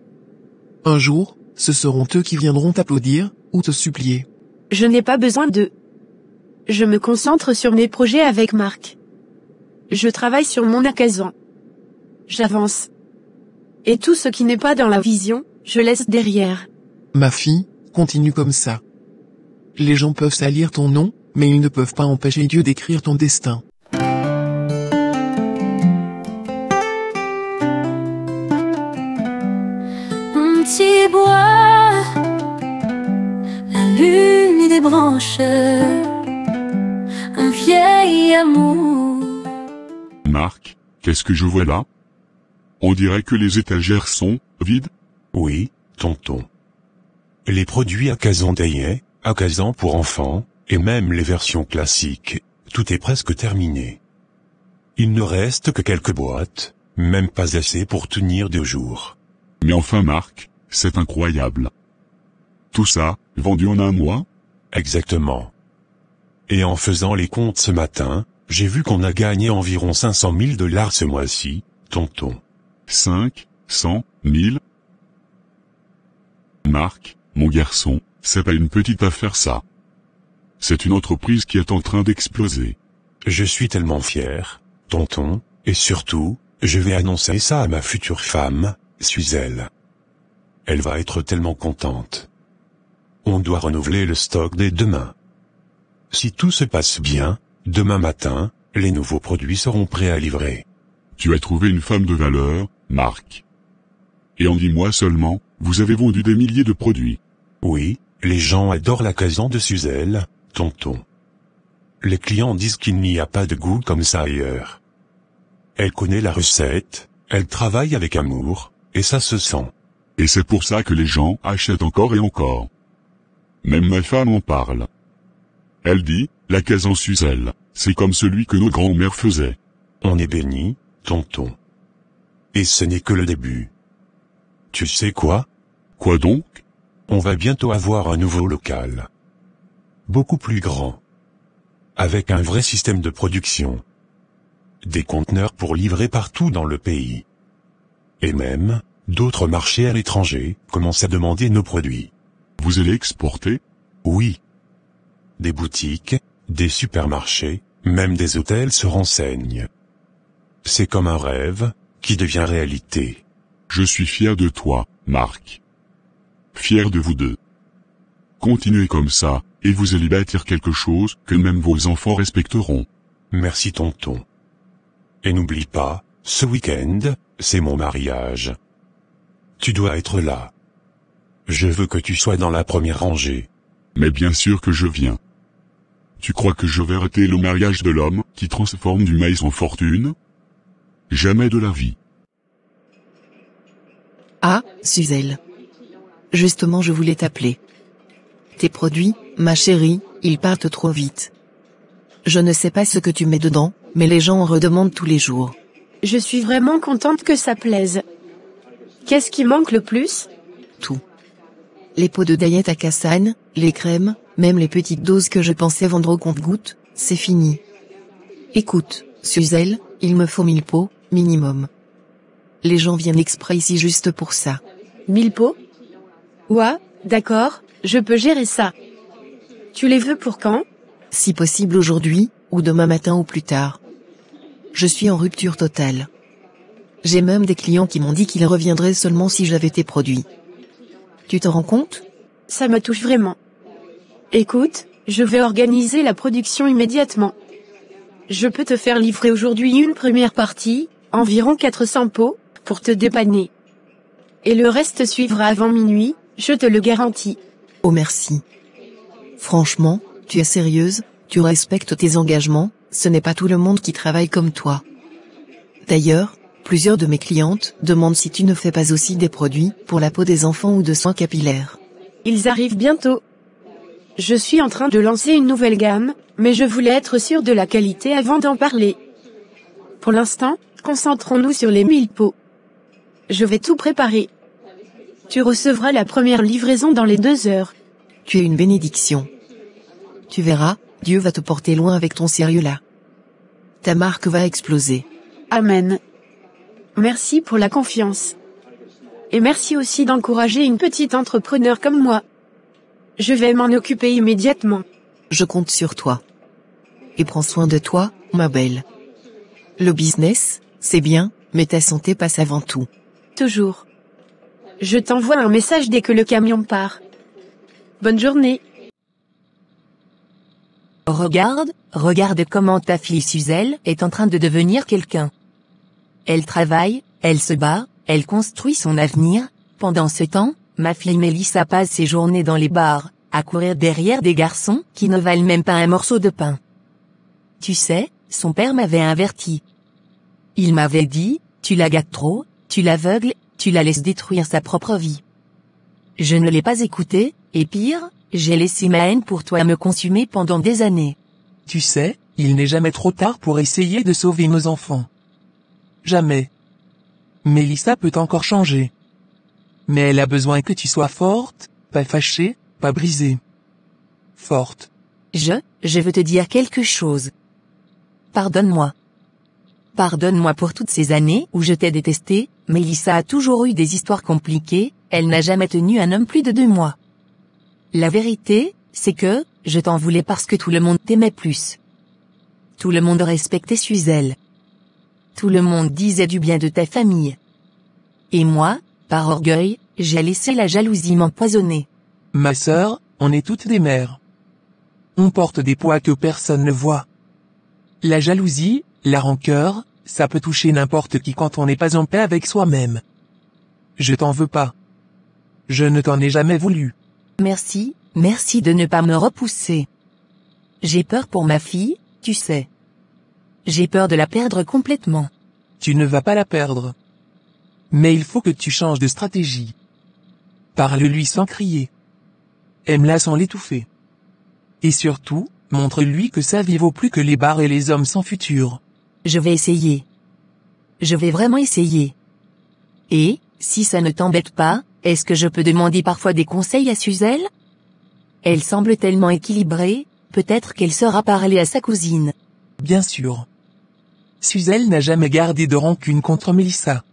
Un jour, ce seront eux qui viendront t'applaudir, ou te supplier. Je n'ai pas besoin d'eux. Je me concentre sur mes projets avec Marc. Je travaille sur mon accasan. J'avance. Et tout ce qui n'est pas dans la vision, je laisse derrière. Ma fille, continue comme ça. Les gens peuvent salir ton nom, mais ils ne peuvent pas empêcher Dieu d'écrire ton destin. Un petit bois, la lune et des branches, un vieil amour. Marc, qu'est-ce que je vois là? On dirait que les étagères sont vides. Oui, tonton. Les produits Akazan Day, Akazan pour enfants, et même les versions classiques, tout est presque terminé. Il ne reste que quelques boîtes, même pas assez pour tenir 2 jours. Mais enfin Marc, c'est incroyable. Tout ça, vendu en un mois? Exactement. Et en faisant les comptes ce matin, j'ai vu qu'on a gagné environ 500 000 $ ce mois-ci, tonton. 500 000? Marc, mon garçon, c'est pas une petite affaire ça. C'est une entreprise qui est en train d'exploser. Je suis tellement fier, tonton, et surtout, je vais annoncer ça à ma future femme, Suzelle. Elle va être tellement contente. On doit renouveler le stock dès demain. Si tout se passe bien, demain matin, les nouveaux produits seront prêts à livrer. Tu as trouvé une femme de valeur, Marc. Et en 10 mois seulement, vous avez vendu des milliers de produits. Oui, les gens adorent l'Akazan de Suzelle, tonton. Les clients disent qu'il n'y a pas de goût comme ça ailleurs. Elle connaît la recette, elle travaille avec amour, et ça se sent. Et c'est pour ça que les gens achètent encore et encore. Même ma femme en parle. Elle dit, l'Akazan Suzelle, c'est comme celui que nos grands-mères faisaient. On est béni, tonton. Et ce n'est que le début. Tu sais quoi? Quoi donc? On va bientôt avoir un nouveau local. Beaucoup plus grand. avec un vrai système de production. Des conteneurs pour livrer partout dans le pays. Et même, d'autres marchés à l'étranger commencent à demander nos produits. Vous allez exporter? Oui. Des boutiques, des supermarchés, même des hôtels se renseignent. C'est comme un rêve, qui devient réalité. Je suis fier de toi, Marc. Fier de vous deux. Continuez comme ça, et vous allez bâtir quelque chose que même vos enfants respecteront. Merci tonton. Et n'oublie pas, ce week-end, c'est mon mariage. Tu dois être là. Je veux que tu sois dans la première rangée. Mais bien sûr que je viens. Tu crois que je vais rater le mariage de l'homme qui transforme du maïs en fortune? Jamais de la vie. Ah, Suzel. Justement, je voulais t'appeler. Tes produits, ma chérie, ils partent trop vite. Je ne sais pas ce que tu mets dedans, mais les gens en redemandent tous les jours. Je suis vraiment contente que ça plaise. Qu'est-ce qui manque le plus? Tout. Les pots de diète à Cassan, les crèmes, même les petites doses que je pensais vendre au compte-gouttes, c'est fini. Écoute, Suzel, il me faut 1000 pots, minimum. Les gens viennent exprès ici juste pour ça. 1000 pots? Ouais, d'accord, je peux gérer ça. Tu les veux pour quand? Si possible aujourd'hui, ou demain matin ou plus tard. Je suis en rupture totale. J'ai même des clients qui m'ont dit qu'ils reviendraient seulement si j'avais tes produits. Tu te rends compte? Ça me touche vraiment. Écoute, je vais organiser la production immédiatement. Je peux te faire livrer aujourd'hui une première partie, environ 400 pots, pour te dépanner. Et le reste suivra avant minuit, je te le garantis. Oh merci. Franchement, tu es sérieuse, tu respectes tes engagements, ce n'est pas tout le monde qui travaille comme toi. D'ailleurs, plusieurs de mes clientes demandent si tu ne fais pas aussi des produits pour la peau des enfants ou de soins capillaires. Ils arrivent bientôt. Je suis en train de lancer une nouvelle gamme, mais je voulais être sûre de la qualité avant d'en parler. Pour l'instant, concentrons-nous sur les 1000 pots. Je vais tout préparer. Tu recevras la première livraison dans les 2 heures. Tu es une bénédiction. Tu verras, Dieu va te porter loin avec ton sérieux là. Ta marque va exploser. Amen. Merci pour la confiance. Et merci aussi d'encourager une petite entrepreneur comme moi. Je vais m'en occuper immédiatement. Je compte sur toi. Et prends soin de toi, ma belle. Le business, c'est bien, mais ta santé passe avant tout. Toujours. Je t'envoie un message dès que le camion part. Bonne journée. Regarde comment ta fille Suzel est en train de devenir quelqu'un. Elle travaille, elle se bat, elle construit son avenir. Pendant ce temps, ma fille Mélissa passe ses journées dans les bars, à courir derrière des garçons qui ne valent même pas un morceau de pain. Tu sais, son père m'avait averti. Il m'avait dit, tu la gâtes trop, tu l'aveugles, tu la laisses détruire sa propre vie. Je ne l'ai pas écouté, et pire, j'ai laissé ma haine pour toi me consumer pendant des années. Tu sais, il n'est jamais trop tard pour essayer de sauver nos enfants. Jamais. Mélissa peut encore changer. Mais elle a besoin que tu sois forte, pas fâchée, pas brisée. Forte. Je veux te dire quelque chose. Pardonne-moi. Pardonne-moi pour toutes ces années où je t'ai détesté. Mélissa a toujours eu des histoires compliquées, elle n'a jamais tenu un homme plus de 2 mois. La vérité, c'est que, je t'en voulais parce que tout le monde t'aimait plus. Tout le monde respectait Suzel. Tout le monde disait du bien de ta famille. Et moi, par orgueil, j'ai laissé la jalousie m'empoisonner. Ma sœur, on est toutes des mères. On porte des poids que personne ne voit. La jalousie, la rancœur, ça peut toucher n'importe qui quand on n'est pas en paix avec soi-même. Je t'en veux pas. Je ne t'en ai jamais voulu. Merci de ne pas me repousser. J'ai peur pour ma fille, tu sais. J'ai peur de la perdre complètement. Tu ne vas pas la perdre. Mais il faut que tu changes de stratégie. Parle-lui sans crier. Aime-la sans l'étouffer. Et surtout, montre-lui que sa vie vaut plus que les bars et les hommes sans futur. Je vais essayer. Je vais vraiment essayer. Et, si ça ne t'embête pas, est-ce que je peux demander parfois des conseils à Suzel? Elle semble tellement équilibrée, Peut-être qu'elle saura parler à sa cousine. Bien sûr. Suzel n'a jamais gardé de rancune contre Mélissa.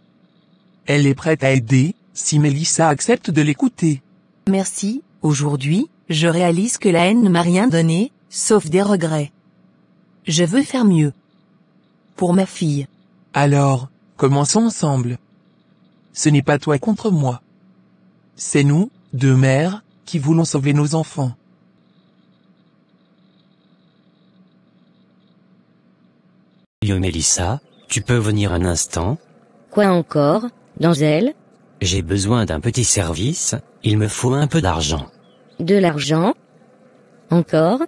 Elle est prête à aider, si Mélissa accepte de l'écouter. Merci, aujourd'hui, je réalise que la haine ne m'a rien donné, sauf des regrets. Je veux faire mieux. Pour ma fille. Alors, commençons ensemble. Ce n'est pas toi contre moi. C'est nous, deux mères, qui voulons sauver nos enfants. Yo Mélissa, tu peux venir un instant? Quoi encore, Denzel? J'ai besoin d'un petit service, il me faut un peu d'argent. De l'argent? Encore?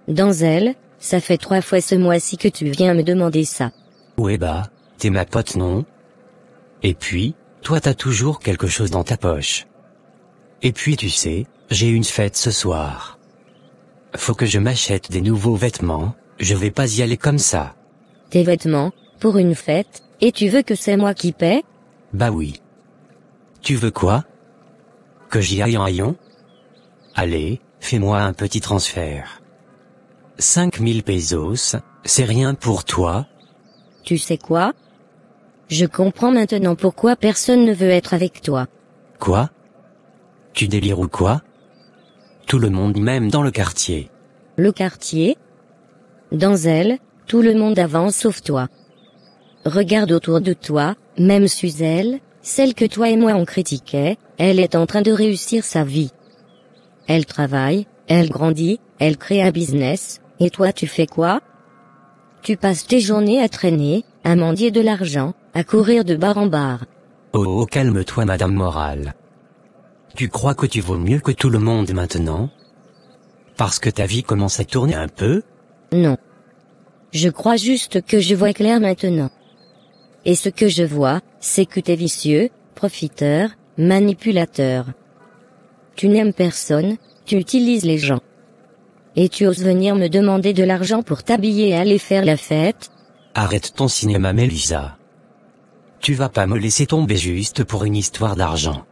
Denzel, ça fait 3 fois ce mois-ci que tu viens me demander ça. Ouais bah, t'es ma pote non? Et puis, toi t'as toujours quelque chose dans ta poche. Et puis tu sais, j'ai une fête ce soir. Faut que je m'achète des nouveaux vêtements, je vais pas y aller comme ça. Tes vêtements, pour une fête, et tu veux que c'est moi qui paie? Bah oui. Tu veux quoi? Que j'y aille en rayon? Allez, fais-moi un petit transfert. 5000 pesos, c'est rien pour toi? Tu sais quoi? Je comprends maintenant pourquoi personne ne veut être avec toi. Quoi? Tu délires ou quoi? Tout le monde m'aime dans le quartier. Le quartier? Denzel, tout le monde avance sauf toi. Regarde autour de toi, même Suzel, celle que toi et moi on critiquait, elle est en train de réussir sa vie. Elle travaille, elle grandit, elle crée un business, et toi tu fais quoi? Tu passes tes journées à traîner, à mendier de l'argent, à courir de bar en bar. Oh, calme-toi Madame Morale. Tu crois que tu vaux mieux que tout le monde maintenant? Parce que ta vie commence à tourner un peu? Non. Je crois juste que je vois clair maintenant. Et ce que je vois, c'est que t'es vicieux, profiteur, manipulateur. Tu n'aimes personne, tu utilises les gens. Et tu oses venir me demander de l'argent pour t'habiller et aller faire la fête? Arrête ton cinéma Mélissa. Tu vas pas me laisser tomber juste pour une histoire d'argent.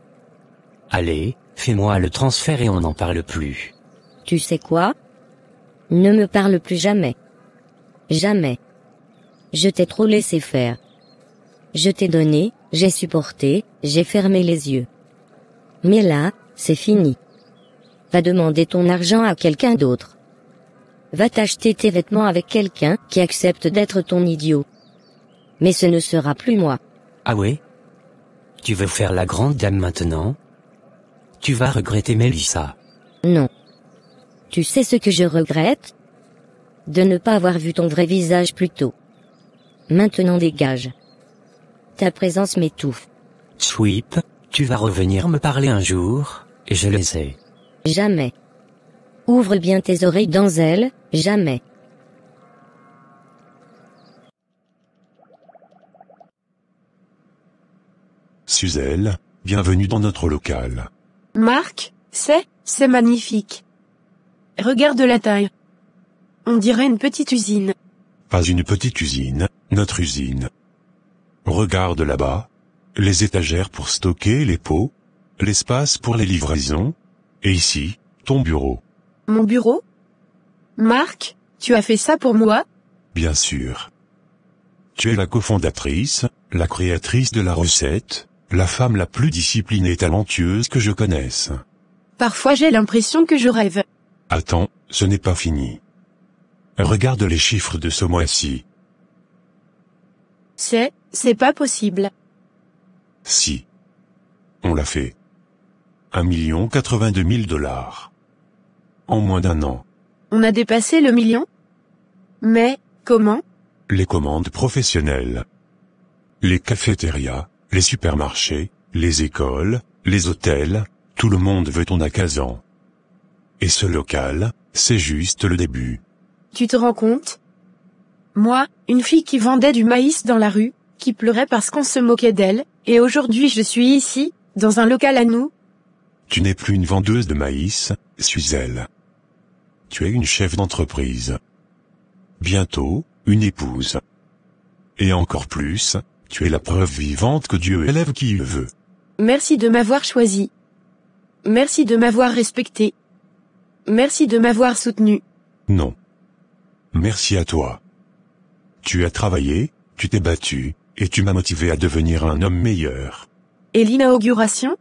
Allez, fais-moi le transfert et on n'en parle plus. Tu sais quoi? Ne me parle plus jamais. Jamais. Je t'ai trop laissé faire. Je t'ai donné, j'ai supporté, j'ai fermé les yeux. Mais là, c'est fini. Va demander ton argent à quelqu'un d'autre. Va t'acheter tes vêtements avec quelqu'un qui accepte d'être ton idiot. Mais ce ne sera plus moi. Ah ouais? Tu veux faire la grande dame maintenant? Tu vas regretter Mélissa. Non. Tu sais ce que je regrette? De ne pas avoir vu ton vrai visage plus tôt. Maintenant dégage. Ta présence m'étouffe. Sweep, tu vas revenir me parler un jour, et je le sais. Jamais. Ouvre bien tes oreilles Denzel, jamais. Suzel, bienvenue dans notre local. Marc, c'est magnifique. Regarde la taille. On dirait une petite usine. Pas une petite usine, notre usine. Regarde là-bas, les étagères pour stocker les pots, l'espace pour les livraisons, et ici, ton bureau. Mon bureau? Marc, tu as fait ça pour moi? Bien sûr. Tu es la cofondatrice, la créatrice de la recette, la femme la plus disciplinée et talentueuse que je connaisse. Parfois j'ai l'impression que je rêve. Attends, ce n'est pas fini. Regarde les chiffres de ce mois-ci. C'est pas possible. Si. On l'a fait. 1 082 000 $. En moins d'un an. On a dépassé le million? Mais, comment? Les commandes professionnelles. Les cafétérias, les supermarchés, les écoles, les hôtels, tout le monde veut ton Akasan. Et ce local, c'est juste le début. Tu te rends compte? Moi, une fille qui vendait du maïs dans la rue, qui pleurait parce qu'on se moquait d'elle, et aujourd'hui je suis ici, dans un local à nous. Tu n'es plus une vendeuse de maïs, Suzel. Tu es une chef d'entreprise. Bientôt, une épouse. Et encore plus, tu es la preuve vivante que Dieu élève qui il veut. Merci de m'avoir choisi. Merci de m'avoir respecté. Merci de m'avoir soutenu. Non. Merci à toi. Tu as travaillé, tu t'es battu, et tu m'as motivé à devenir un homme meilleur. Et l'inauguration?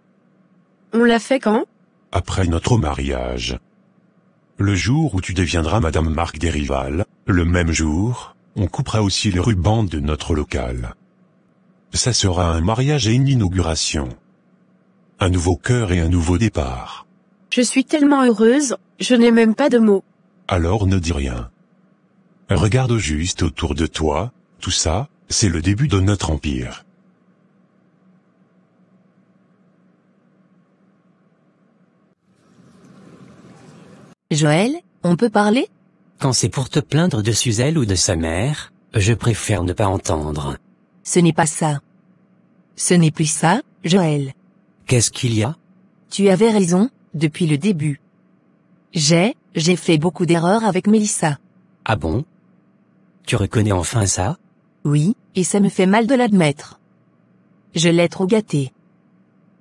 On l'a fait quand? Après notre mariage. Le jour où tu deviendras Madame Marc Desrival, le même jour, on coupera aussi le ruban de notre local. Ça sera un mariage et une inauguration. Un nouveau cœur et un nouveau départ. Je suis tellement heureuse, je n'ai même pas de mots. Alors ne dis rien. Regarde juste autour de toi, tout ça, c'est le début de notre empire. Joël, on peut parler? Quand c'est pour te plaindre de Suzelle ou de sa mère, je préfère ne pas entendre. Ce n'est pas ça. Ce n'est plus ça, Joël. Qu'est-ce qu'il y a? Tu avais raison, depuis le début. J'ai fait beaucoup d'erreurs avec Mélissa. Ah bon? Tu reconnais enfin ça? Oui, et ça me fait mal de l'admettre. Je l'ai trop gâtée.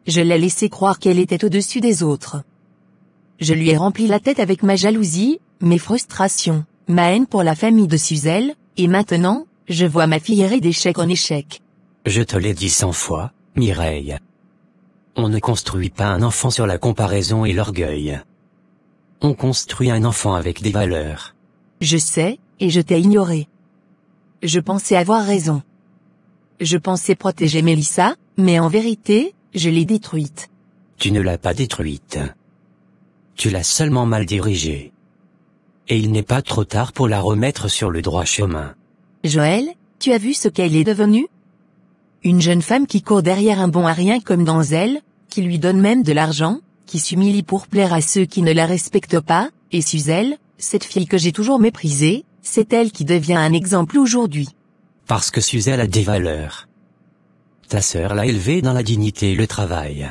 Je l'ai laissé croire qu'elle était au-dessus des autres. Je lui ai rempli la tête avec ma jalousie, mes frustrations, ma haine pour la famille de Suzelle, et maintenant, je vois ma fille errer d'échec en échec. Je te l'ai dit 100 fois, Mireille. On ne construit pas un enfant sur la comparaison et l'orgueil. On construit un enfant avec des valeurs. Je sais, et je t'ai ignoré. Je pensais avoir raison. Je pensais protéger Mélissa, mais en vérité, je l'ai détruite. Tu ne l'as pas détruite. Tu l'as seulement mal dirigée. Et il n'est pas trop tard pour la remettre sur le droit chemin. Joël, tu as vu ce qu'elle est devenue? Une jeune femme qui court derrière un bon à rien comme Denzel, qui lui donne même de l'argent, qui s'humilie pour plaire à ceux qui ne la respectent pas, et Suzelle, cette fille que j'ai toujours méprisée, c'est elle qui devient un exemple aujourd'hui. Parce que Suzelle a des valeurs. Ta sœur l'a élevée dans la dignité et le travail.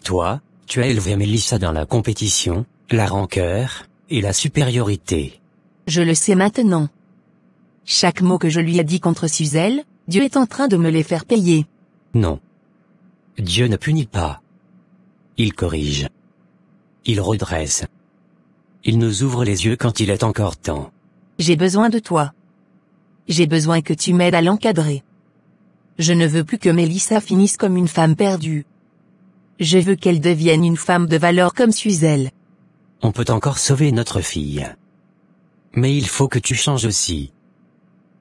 Toi, tu as élevé Mélissa dans la compétition, la rancœur, et la supériorité. Je le sais maintenant. Chaque mot que je lui ai dit contre Suzelle, Dieu est en train de me les faire payer. Non. Dieu ne punit pas. Il corrige. Il redresse. Il nous ouvre les yeux quand il est encore temps. J'ai besoin de toi. J'ai besoin que tu m'aides à l'encadrer. Je ne veux plus que Mélissa finisse comme une femme perdue. Je veux qu'elle devienne une femme de valeur comme Suzelle. On peut encore sauver notre fille. Mais il faut que tu changes aussi.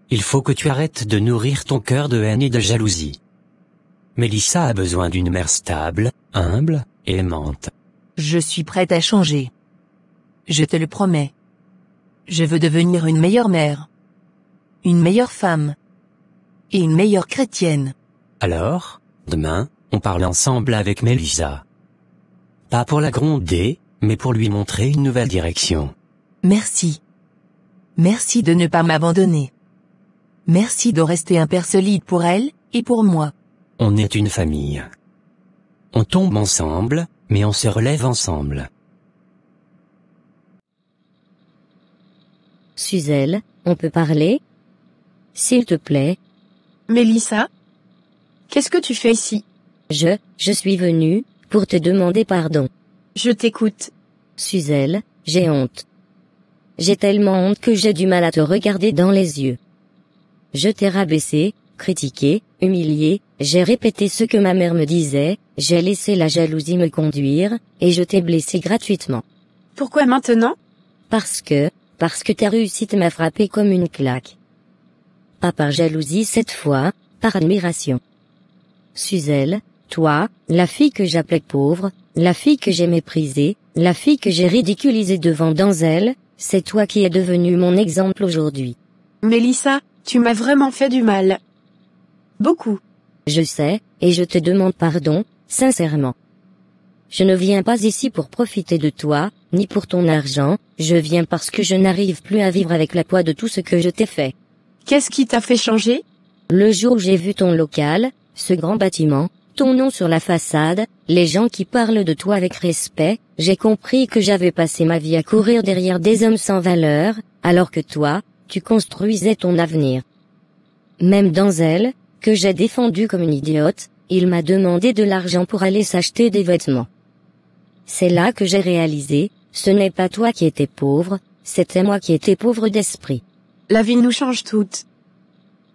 Il faut que tu arrêtes de nourrir ton cœur de haine et de jalousie. Mélissa a besoin d'une mère stable, humble, et aimante. Je suis prête à changer. Je te le promets. Je veux devenir une meilleure mère. Une meilleure femme. Et une meilleure chrétienne. Alors, demain, on parle ensemble avec Mélissa. Pas pour la gronder, mais pour lui montrer une nouvelle direction. Merci. Merci de ne pas m'abandonner. Merci de rester un père solide pour elle, et pour moi. On est une famille. On tombe ensemble, mais on se relève ensemble. Suzelle, on peut parler? S'il te plaît. Mélissa? Qu'est-ce que tu fais ici? Je suis venue, pour te demander pardon. Je t'écoute. Suzelle, j'ai honte. J'ai tellement honte que j'ai du mal à te regarder dans les yeux. Je t'ai rabaissé, critiqué, humilié, j'ai répété ce que ma mère me disait, j'ai laissé la jalousie me conduire, et je t'ai blessé gratuitement. Pourquoi maintenant? Parce que ta réussite m'a frappé comme une claque. Pas par jalousie cette fois, par admiration. Suzelle, toi, la fille que j'appelais pauvre, la fille que j'ai méprisée, la fille que j'ai ridiculisée devant Denzel, c'est toi qui es devenue mon exemple aujourd'hui. Mélissa, tu m'as vraiment fait du mal. Beaucoup. Je sais, et je te demande pardon, sincèrement. Je ne viens pas ici pour profiter de toi, ni pour ton argent, je viens parce que je n'arrive plus à vivre avec la poids de tout ce que je t'ai fait. Qu'est-ce qui t'a fait changer? Le jour où j'ai vu ton local, ce grand bâtiment, ton nom sur la façade, les gens qui parlent de toi avec respect, j'ai compris que j'avais passé ma vie à courir derrière des hommes sans valeur, alors que toi, tu construisais ton avenir. Même Denzel, que j'ai défendu comme une idiote, il m'a demandé de l'argent pour aller s'acheter des vêtements. C'est là que j'ai réalisé, ce n'est pas toi qui étais pauvre, c'était moi qui étais pauvre d'esprit. La vie nous change toutes.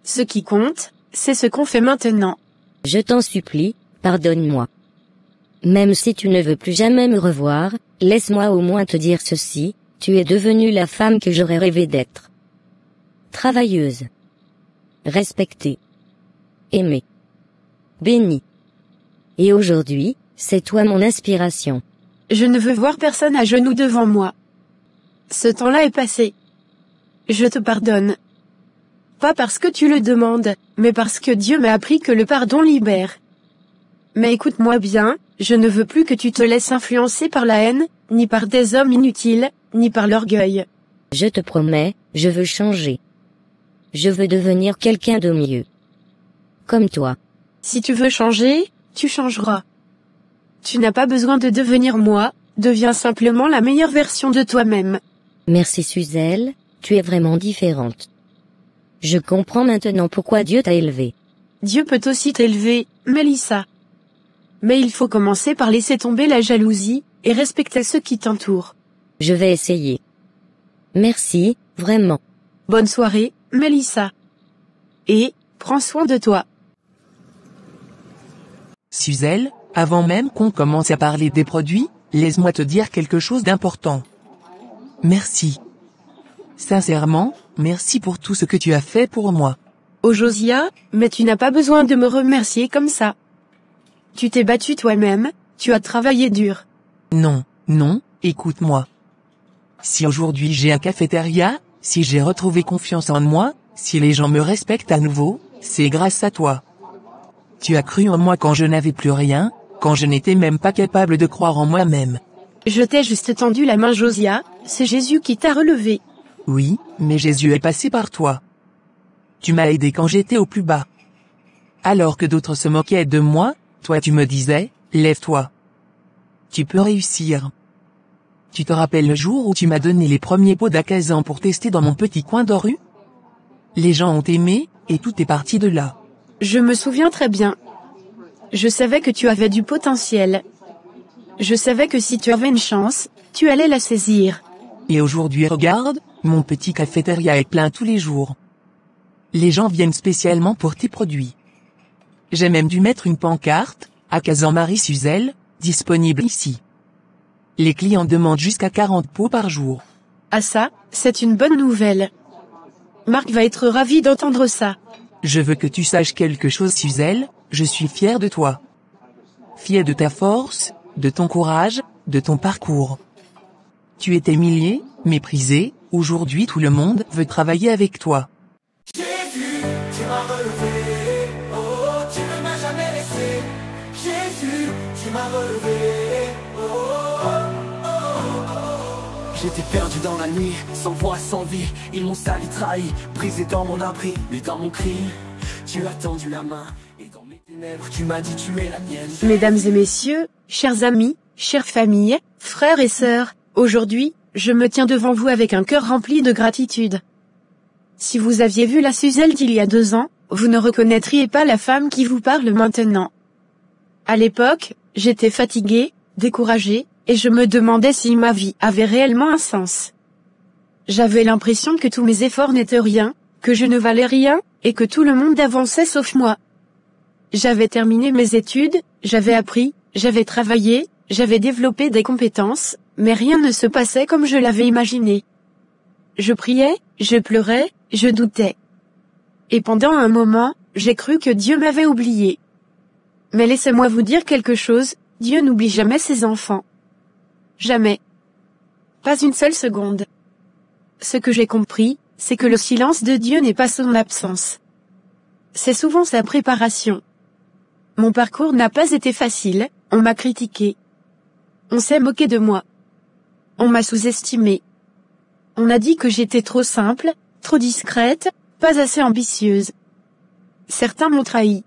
Ce qui compte, c'est ce qu'on fait maintenant. Je t'en supplie, pardonne-moi. Même si tu ne veux plus jamais me revoir, laisse-moi au moins te dire ceci, tu es devenue la femme que j'aurais rêvé d'être. Travailleuse. Respectée. Aimée. Bénie. Et aujourd'hui, c'est toi mon inspiration. Je ne veux voir personne à genoux devant moi. Ce temps-là est passé. Je te pardonne. Pas parce que tu le demandes, mais parce que Dieu m'a appris que le pardon libère. Mais écoute-moi bien, je ne veux plus que tu te laisses influencer par la haine, ni par des hommes inutiles, ni par l'orgueil. Je te promets, je veux changer. Je veux devenir quelqu'un de mieux. Comme toi. Si tu veux changer, tu changeras. Tu n'as pas besoin de devenir moi, deviens simplement la meilleure version de toi-même. Merci Suzelle, tu es vraiment différente. Je comprends maintenant pourquoi Dieu t'a élevée. Dieu peut aussi t'élever, Mélissa. Mais il faut commencer par laisser tomber la jalousie, et respecter ceux qui t'entourent. Je vais essayer. Merci, vraiment. Bonne soirée, Mélissa. Et, prends soin de toi. Suzelle, avant même qu'on commence à parler des produits, laisse-moi te dire quelque chose d'important. Merci. Sincèrement, merci pour tout ce que tu as fait pour moi. Oh Josia, mais tu n'as pas besoin de me remercier comme ça. Tu t'es battu toi-même, tu as travaillé dur. Non, écoute-moi. Si aujourd'hui j'ai un cafétéria, si j'ai retrouvé confiance en moi, si les gens me respectent à nouveau, c'est grâce à toi. Tu as cru en moi quand je n'avais plus rien, quand je n'étais même pas capable de croire en moi-même. Je t'ai juste tendu la main Josia, c'est Jésus qui t'a relevé. Oui, mais Jésus est passé par toi. Tu m'as aidé quand j'étais au plus bas. Alors que d'autres se moquaient de moi, toi tu me disais, lève-toi. Tu peux réussir. Tu te rappelles le jour où tu m'as donné les premiers pots d'acazan pour tester dans mon petit coin de rue? Les gens ont aimé, et tout est parti de là. Je me souviens très bien. Je savais que tu avais du potentiel. Je savais que si tu avais une chance, tu allais la saisir. Et aujourd'hui regarde, mon petit cafétéria est plein tous les jours. Les gens viennent spécialement pour tes produits. J'ai même dû mettre une pancarte, Acazan Marie Suzelle, disponible ici. Les clients demandent jusqu'à 40 pots par jour. Ah ça, c'est une bonne nouvelle. Marc va être ravi d'entendre ça. Je veux que tu saches quelque chose Suzelle, je suis fier de toi. Fier de ta force, de ton courage, de ton parcours. Tu étais humilié, méprisé, aujourd'hui tout le monde veut travailler avec toi. Jésus, tu m'as relevé, oh, tu ne m'as jamais laissé. Jésus, tu m'as relevé, oh, oh, oh, oh. J'étais perdu dans la nuit, sans voix, sans vie. Ils m'ont sali, trahi, brisé dans mon abri, mais dans mon cri, tu as tendu la main. Et dans mes ténèbres, tu m'as dit tu es la mienne. Mesdames et messieurs, chers amis, chères familles, frères et sœurs, aujourd'hui, je me tiens devant vous avec un cœur rempli de gratitude. Si vous aviez vu la Suzelle d'il y a 2 ans, vous ne reconnaîtriez pas la femme qui vous parle maintenant. À l'époque, j'étais fatiguée, découragée, et je me demandais si ma vie avait réellement un sens. J'avais l'impression que tous mes efforts n'étaient rien, que je ne valais rien, et que tout le monde avançait sauf moi. J'avais terminé mes études, j'avais appris, j'avais travaillé, j'avais développé des compétences, mais rien ne se passait comme je l'avais imaginé. Je priais, je pleurais, je doutais. Et pendant un moment, j'ai cru que Dieu m'avait oublié. Mais laissez-moi vous dire quelque chose, Dieu n'oublie jamais ses enfants. Jamais. Pas une seule seconde. Ce que j'ai compris, c'est que le silence de Dieu n'est pas son absence. C'est souvent sa préparation. Mon parcours n'a pas été facile, on m'a critiqué. On s'est moqué de moi. On m'a sous-estimé. On a dit que j'étais trop simple, trop discrète, pas assez ambitieuse. Certains m'ont trahi.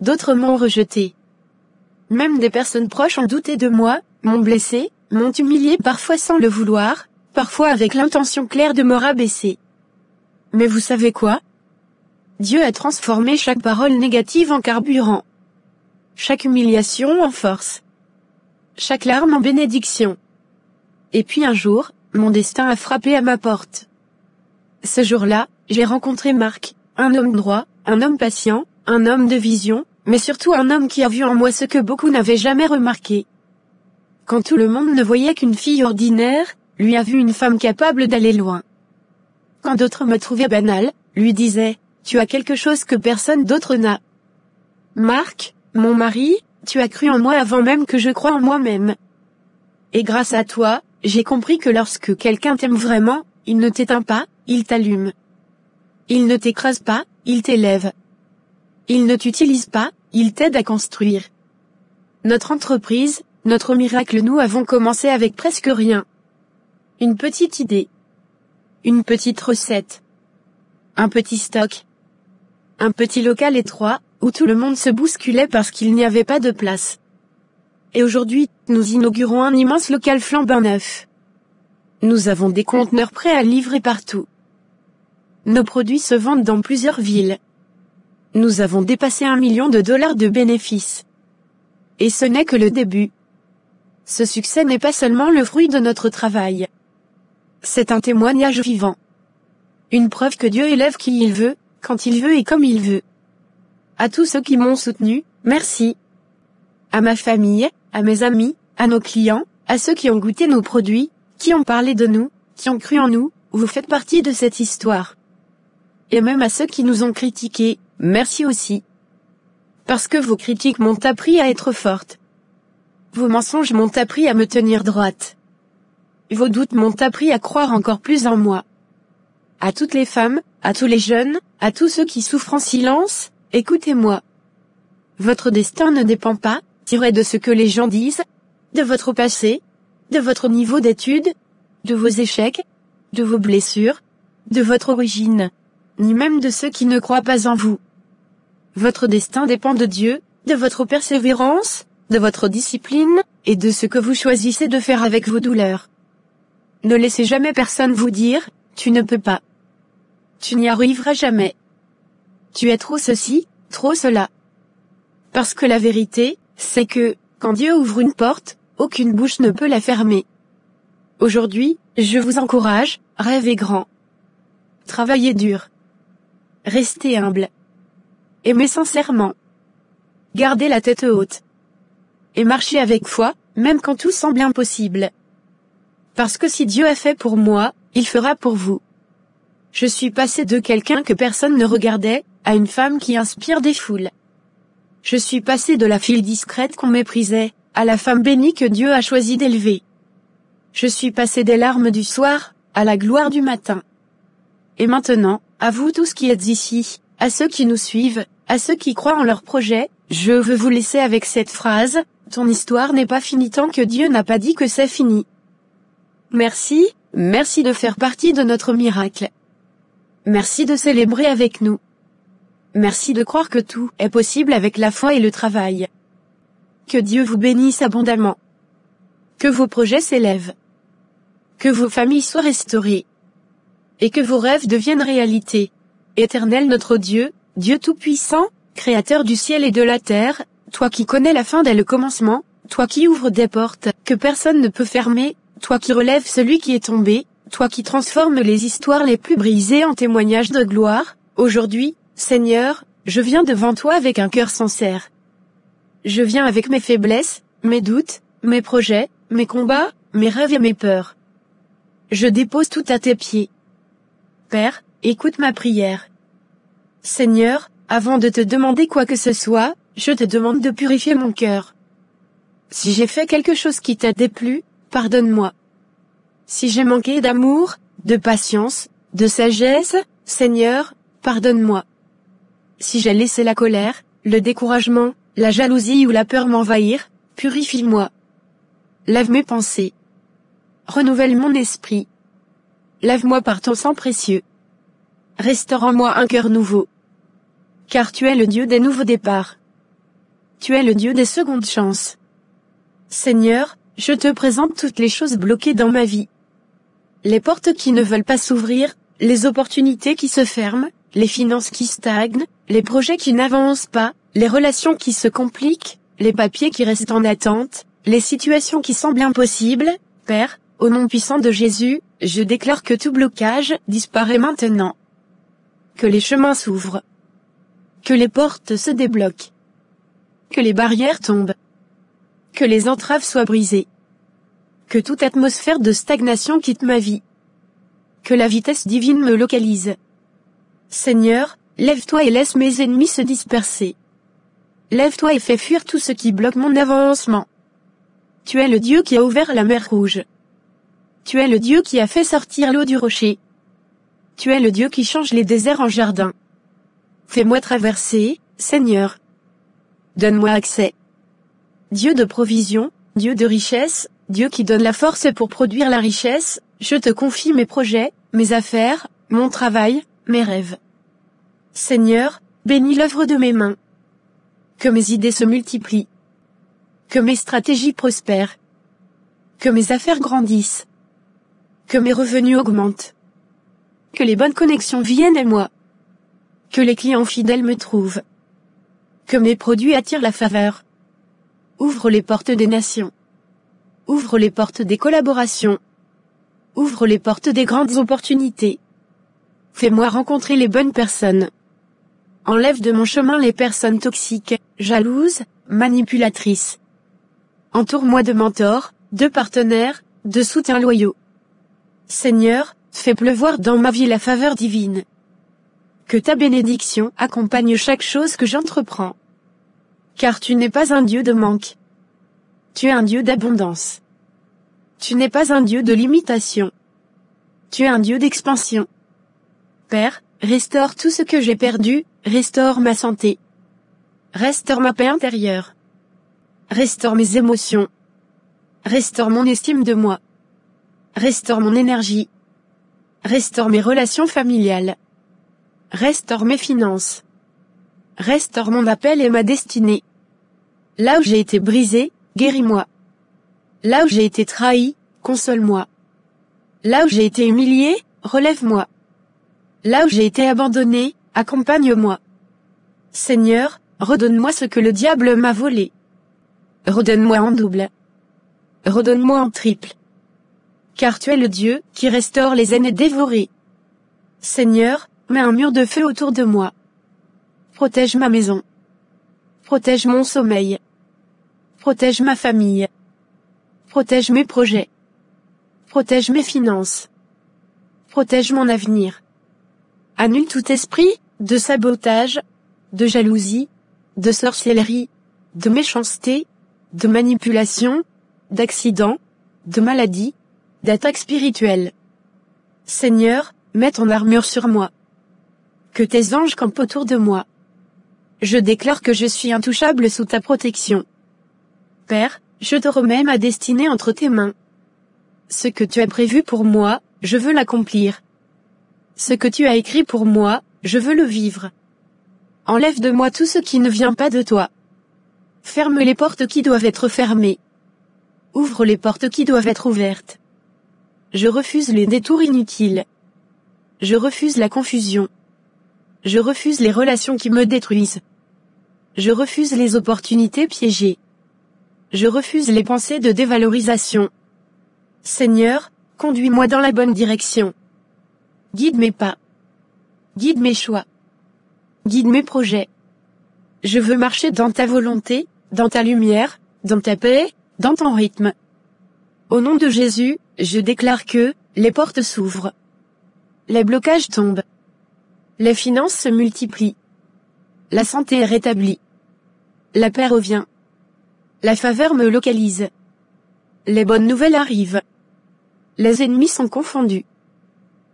D'autres m'ont rejeté. Même des personnes proches ont douté de moi, m'ont blessé, m'ont humilié parfois sans le vouloir, parfois avec l'intention claire de me rabaisser. Mais vous savez quoi? Dieu a transformé chaque parole négative en carburant. Chaque humiliation en force. Chaque larme en bénédiction. Et puis un jour, mon destin a frappé à ma porte. Ce jour-là, j'ai rencontré Marc, un homme droit, un homme patient, un homme de vision, mais surtout un homme qui a vu en moi ce que beaucoup n'avaient jamais remarqué. Quand tout le monde ne voyait qu'une fille ordinaire, lui a vu une femme capable d'aller loin. Quand d'autres me trouvaient banale, lui disaient, tu as quelque chose que personne d'autre n'a. Marc, mon mari, tu as cru en moi avant même que je croie en moi-même. Et grâce à toi, j'ai compris que lorsque quelqu'un t'aime vraiment, il ne t'éteint pas, il t'allume. Il ne t'écrase pas, il t'élève. Il ne t'utilise pas, il t'aide à construire. Notre entreprise, notre miracle, nous avons commencé avec presque rien. Une petite idée. Une petite recette. Un petit stock. Un petit local étroit, où tout le monde se bousculait parce qu'il n'y avait pas de place. Et aujourd'hui, nous inaugurons un immense local flambant neuf. Nous avons des conteneurs prêts à livrer partout. Nos produits se vendent dans plusieurs villes. Nous avons dépassé $1 million de bénéfices. Et ce n'est que le début. Ce succès n'est pas seulement le fruit de notre travail. C'est un témoignage vivant. Une preuve que Dieu élève qui il veut, quand il veut et comme il veut. À tous ceux qui m'ont soutenu, merci. À ma famille, à mes amis, à nos clients, à ceux qui ont goûté nos produits, qui ont parlé de nous, qui ont cru en nous, vous faites partie de cette histoire. Et même à ceux qui nous ont critiqués, merci aussi. Parce que vos critiques m'ont appris à être forte. Vos mensonges m'ont appris à me tenir droite. Vos doutes m'ont appris à croire encore plus en moi. À toutes les femmes, à tous les jeunes, à tous ceux qui souffrent en silence, écoutez-moi. Votre destin ne dépend pas, de ce que les gens disent, de votre passé, de votre niveau d'études, de vos échecs, de vos blessures, de votre origine, ni même de ceux qui ne croient pas en vous. Votre destin dépend de Dieu, de votre persévérance, de votre discipline, et de ce que vous choisissez de faire avec vos douleurs. Ne laissez jamais personne vous dire, tu ne peux pas. Tu n'y arriveras jamais. Tu es trop ceci, trop cela. Parce que la vérité, c'est que, quand Dieu ouvre une porte, aucune bouche ne peut la fermer. Aujourd'hui, je vous encourage, rêvez grand. Travaillez dur. Restez humble. Aimez sincèrement. Gardez la tête haute. Et marchez avec foi, même quand tout semble impossible. Parce que si Dieu a fait pour moi, il fera pour vous. Je suis passé de quelqu'un que personne ne regardait, à une femme qui inspire des foules. Je suis passé de la fille discrète qu'on méprisait, à la femme bénie que Dieu a choisi d'élever. Je suis passé des larmes du soir, à la gloire du matin. Et maintenant, à vous tous qui êtes ici, à ceux qui nous suivent, à ceux qui croient en leur projet, je veux vous laisser avec cette phrase, ton histoire n'est pas finie tant que Dieu n'a pas dit que c'est fini. Merci, merci de faire partie de notre miracle. Merci de célébrer avec nous. Merci de croire que tout est possible avec la foi et le travail. Que Dieu vous bénisse abondamment. Que vos projets s'élèvent. Que vos familles soient restaurées. Et que vos rêves deviennent réalité. Éternel notre Dieu, Dieu Tout-Puissant, Créateur du ciel et de la terre, toi qui connais la fin dès le commencement, toi qui ouvres des portes que personne ne peut fermer, toi qui relèves celui qui est tombé, toi qui transformes les histoires les plus brisées en témoignages de gloire, aujourd'hui, Seigneur, je viens devant toi avec un cœur sincère. Je viens avec mes faiblesses, mes doutes, mes projets, mes combats, mes rêves et mes peurs. Je dépose tout à tes pieds. Père, écoute ma prière. Seigneur, avant de te demander quoi que ce soit, je te demande de purifier mon cœur. Si j'ai fait quelque chose qui t'a déplu, pardonne-moi. Si j'ai manqué d'amour, de patience, de sagesse, Seigneur, pardonne-moi. Si j'ai laissé la colère, le découragement, la jalousie ou la peur m'envahir, purifie-moi. Lave mes pensées. Renouvelle mon esprit. Lave-moi par ton sang précieux. Restaure en moi un cœur nouveau. Car tu es le Dieu des nouveaux départs. Tu es le Dieu des secondes chances. Seigneur, je te présente toutes les choses bloquées dans ma vie. Les portes qui ne veulent pas s'ouvrir, les opportunités qui se ferment, les finances qui stagnent, les projets qui n'avancent pas, les relations qui se compliquent, les papiers qui restent en attente, les situations qui semblent impossibles. Père, Au nom puissant de Jésus, je déclare que tout blocage disparaît maintenant. Que les chemins s'ouvrent. Que les portes se débloquent. Que les barrières tombent. Que les entraves soient brisées. Que toute atmosphère de stagnation quitte ma vie. Que la vitesse divine me localise. Seigneur, lève-toi et laisse mes ennemis se disperser. Lève-toi et fais fuir tout ce qui bloque mon avancement. Tu es le Dieu qui a ouvert la mer Rouge. Tu es le Dieu qui a fait sortir l'eau du rocher. Tu es le Dieu qui change les déserts en jardins. Fais-moi traverser, Seigneur. Donne-moi accès. Dieu de provision, Dieu de richesse, Dieu qui donne la force pour produire la richesse, je te confie mes projets, mes affaires, mon travail, mes rêves. Seigneur, bénis l'œuvre de mes mains. Que mes idées se multiplient. Que mes stratégies prospèrent. Que mes affaires grandissent. Que mes revenus augmentent. Que les bonnes connexions viennent à moi. Que les clients fidèles me trouvent. Que mes produits attirent la faveur. Ouvre les portes des nations. Ouvre les portes des collaborations. Ouvre les portes des grandes opportunités. Fais-moi rencontrer les bonnes personnes. Enlève de mon chemin les personnes toxiques, jalouses, manipulatrices. Entoure-moi de mentors, de partenaires, de soutiens loyaux. Seigneur, fais pleuvoir dans ma vie la faveur divine. Que ta bénédiction accompagne chaque chose que j'entreprends. Car tu n'es pas un Dieu de manque. Tu es un Dieu d'abondance. Tu n'es pas un Dieu de limitation. Tu es un Dieu d'expansion. Père, restaure tout ce que j'ai perdu, restaure ma santé. Restaure ma paix intérieure. Restaure mes émotions. Restaure mon estime de moi. Restaure mon énergie. Restaure mes relations familiales. Restaure mes finances. Restaure mon appel et ma destinée. Là où j'ai été brisé, guéris-moi. Là où j'ai été trahi, console-moi. Là où j'ai été humilié, relève-moi. Là où j'ai été abandonné, accompagne-moi. Seigneur, redonne-moi ce que le diable m'a volé. Redonne-moi en double. Redonne-moi en triple. Car tu es le Dieu qui restaure les aînés dévorés. Seigneur, mets un mur de feu autour de moi. Protège ma maison. Protège mon sommeil. Protège ma famille. Protège mes projets. Protège mes finances. Protège mon avenir. Annule tout esprit de sabotage, de jalousie, de sorcellerie, de méchanceté, de manipulation, d'accident, de maladie, d'attaque spirituelle. Seigneur, mets ton armure sur moi. Que tes anges campent autour de moi. Je déclare que je suis intouchable sous ta protection. Père, je te remets ma destinée entre tes mains. Ce que tu as prévu pour moi, je veux l'accomplir. Ce que tu as écrit pour moi, je veux le vivre. Enlève de moi tout ce qui ne vient pas de toi. Ferme les portes qui doivent être fermées. Ouvre les portes qui doivent être ouvertes. Je refuse les détours inutiles. Je refuse la confusion. Je refuse les relations qui me détruisent. Je refuse les opportunités piégées. Je refuse les pensées de dévalorisation. Seigneur, conduis-moi dans la bonne direction. Guide mes pas. Guide mes choix. Guide mes projets. Je veux marcher dans ta volonté, dans ta lumière, dans ta paix, dans ton rythme. Au nom de Jésus, je déclare que les portes s'ouvrent. Les blocages tombent. Les finances se multiplient. La santé est rétablie. La paix revient. La faveur me localise. Les bonnes nouvelles arrivent. Les ennemis sont confondus.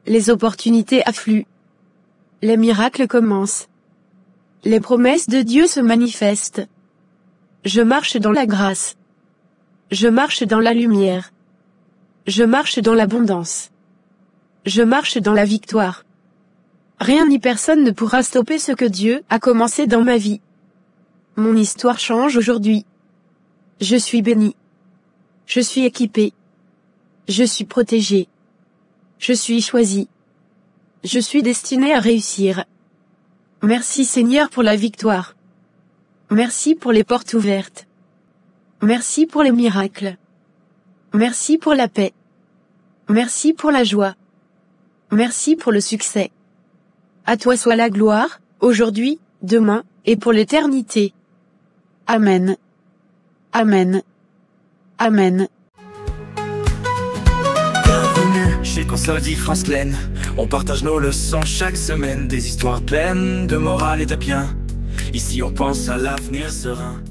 Les opportunités affluent. Les miracles commencent. Les promesses de Dieu se manifestent. Je marche dans la grâce. Je marche dans la lumière. Je marche dans l'abondance. Je marche dans la victoire. Rien ni personne ne pourra stopper ce que Dieu a commencé dans ma vie. Mon histoire change aujourd'hui. Je suis béni. Je suis équipé. Je suis protégé. Je suis choisi. Je suis destiné à réussir. Merci Seigneur pour la victoire. Merci pour les portes ouvertes. Merci pour les miracles. Merci pour la paix. Merci pour la joie. Merci pour le succès. À toi soit la gloire, aujourd'hui, demain, et pour l'éternité. Amen. Amen. Amen. Bienvenue chez Console France Plaine. On partage nos leçons chaque semaine, des histoires pleines de morale et de bien. Ici on pense à l'avenir serein.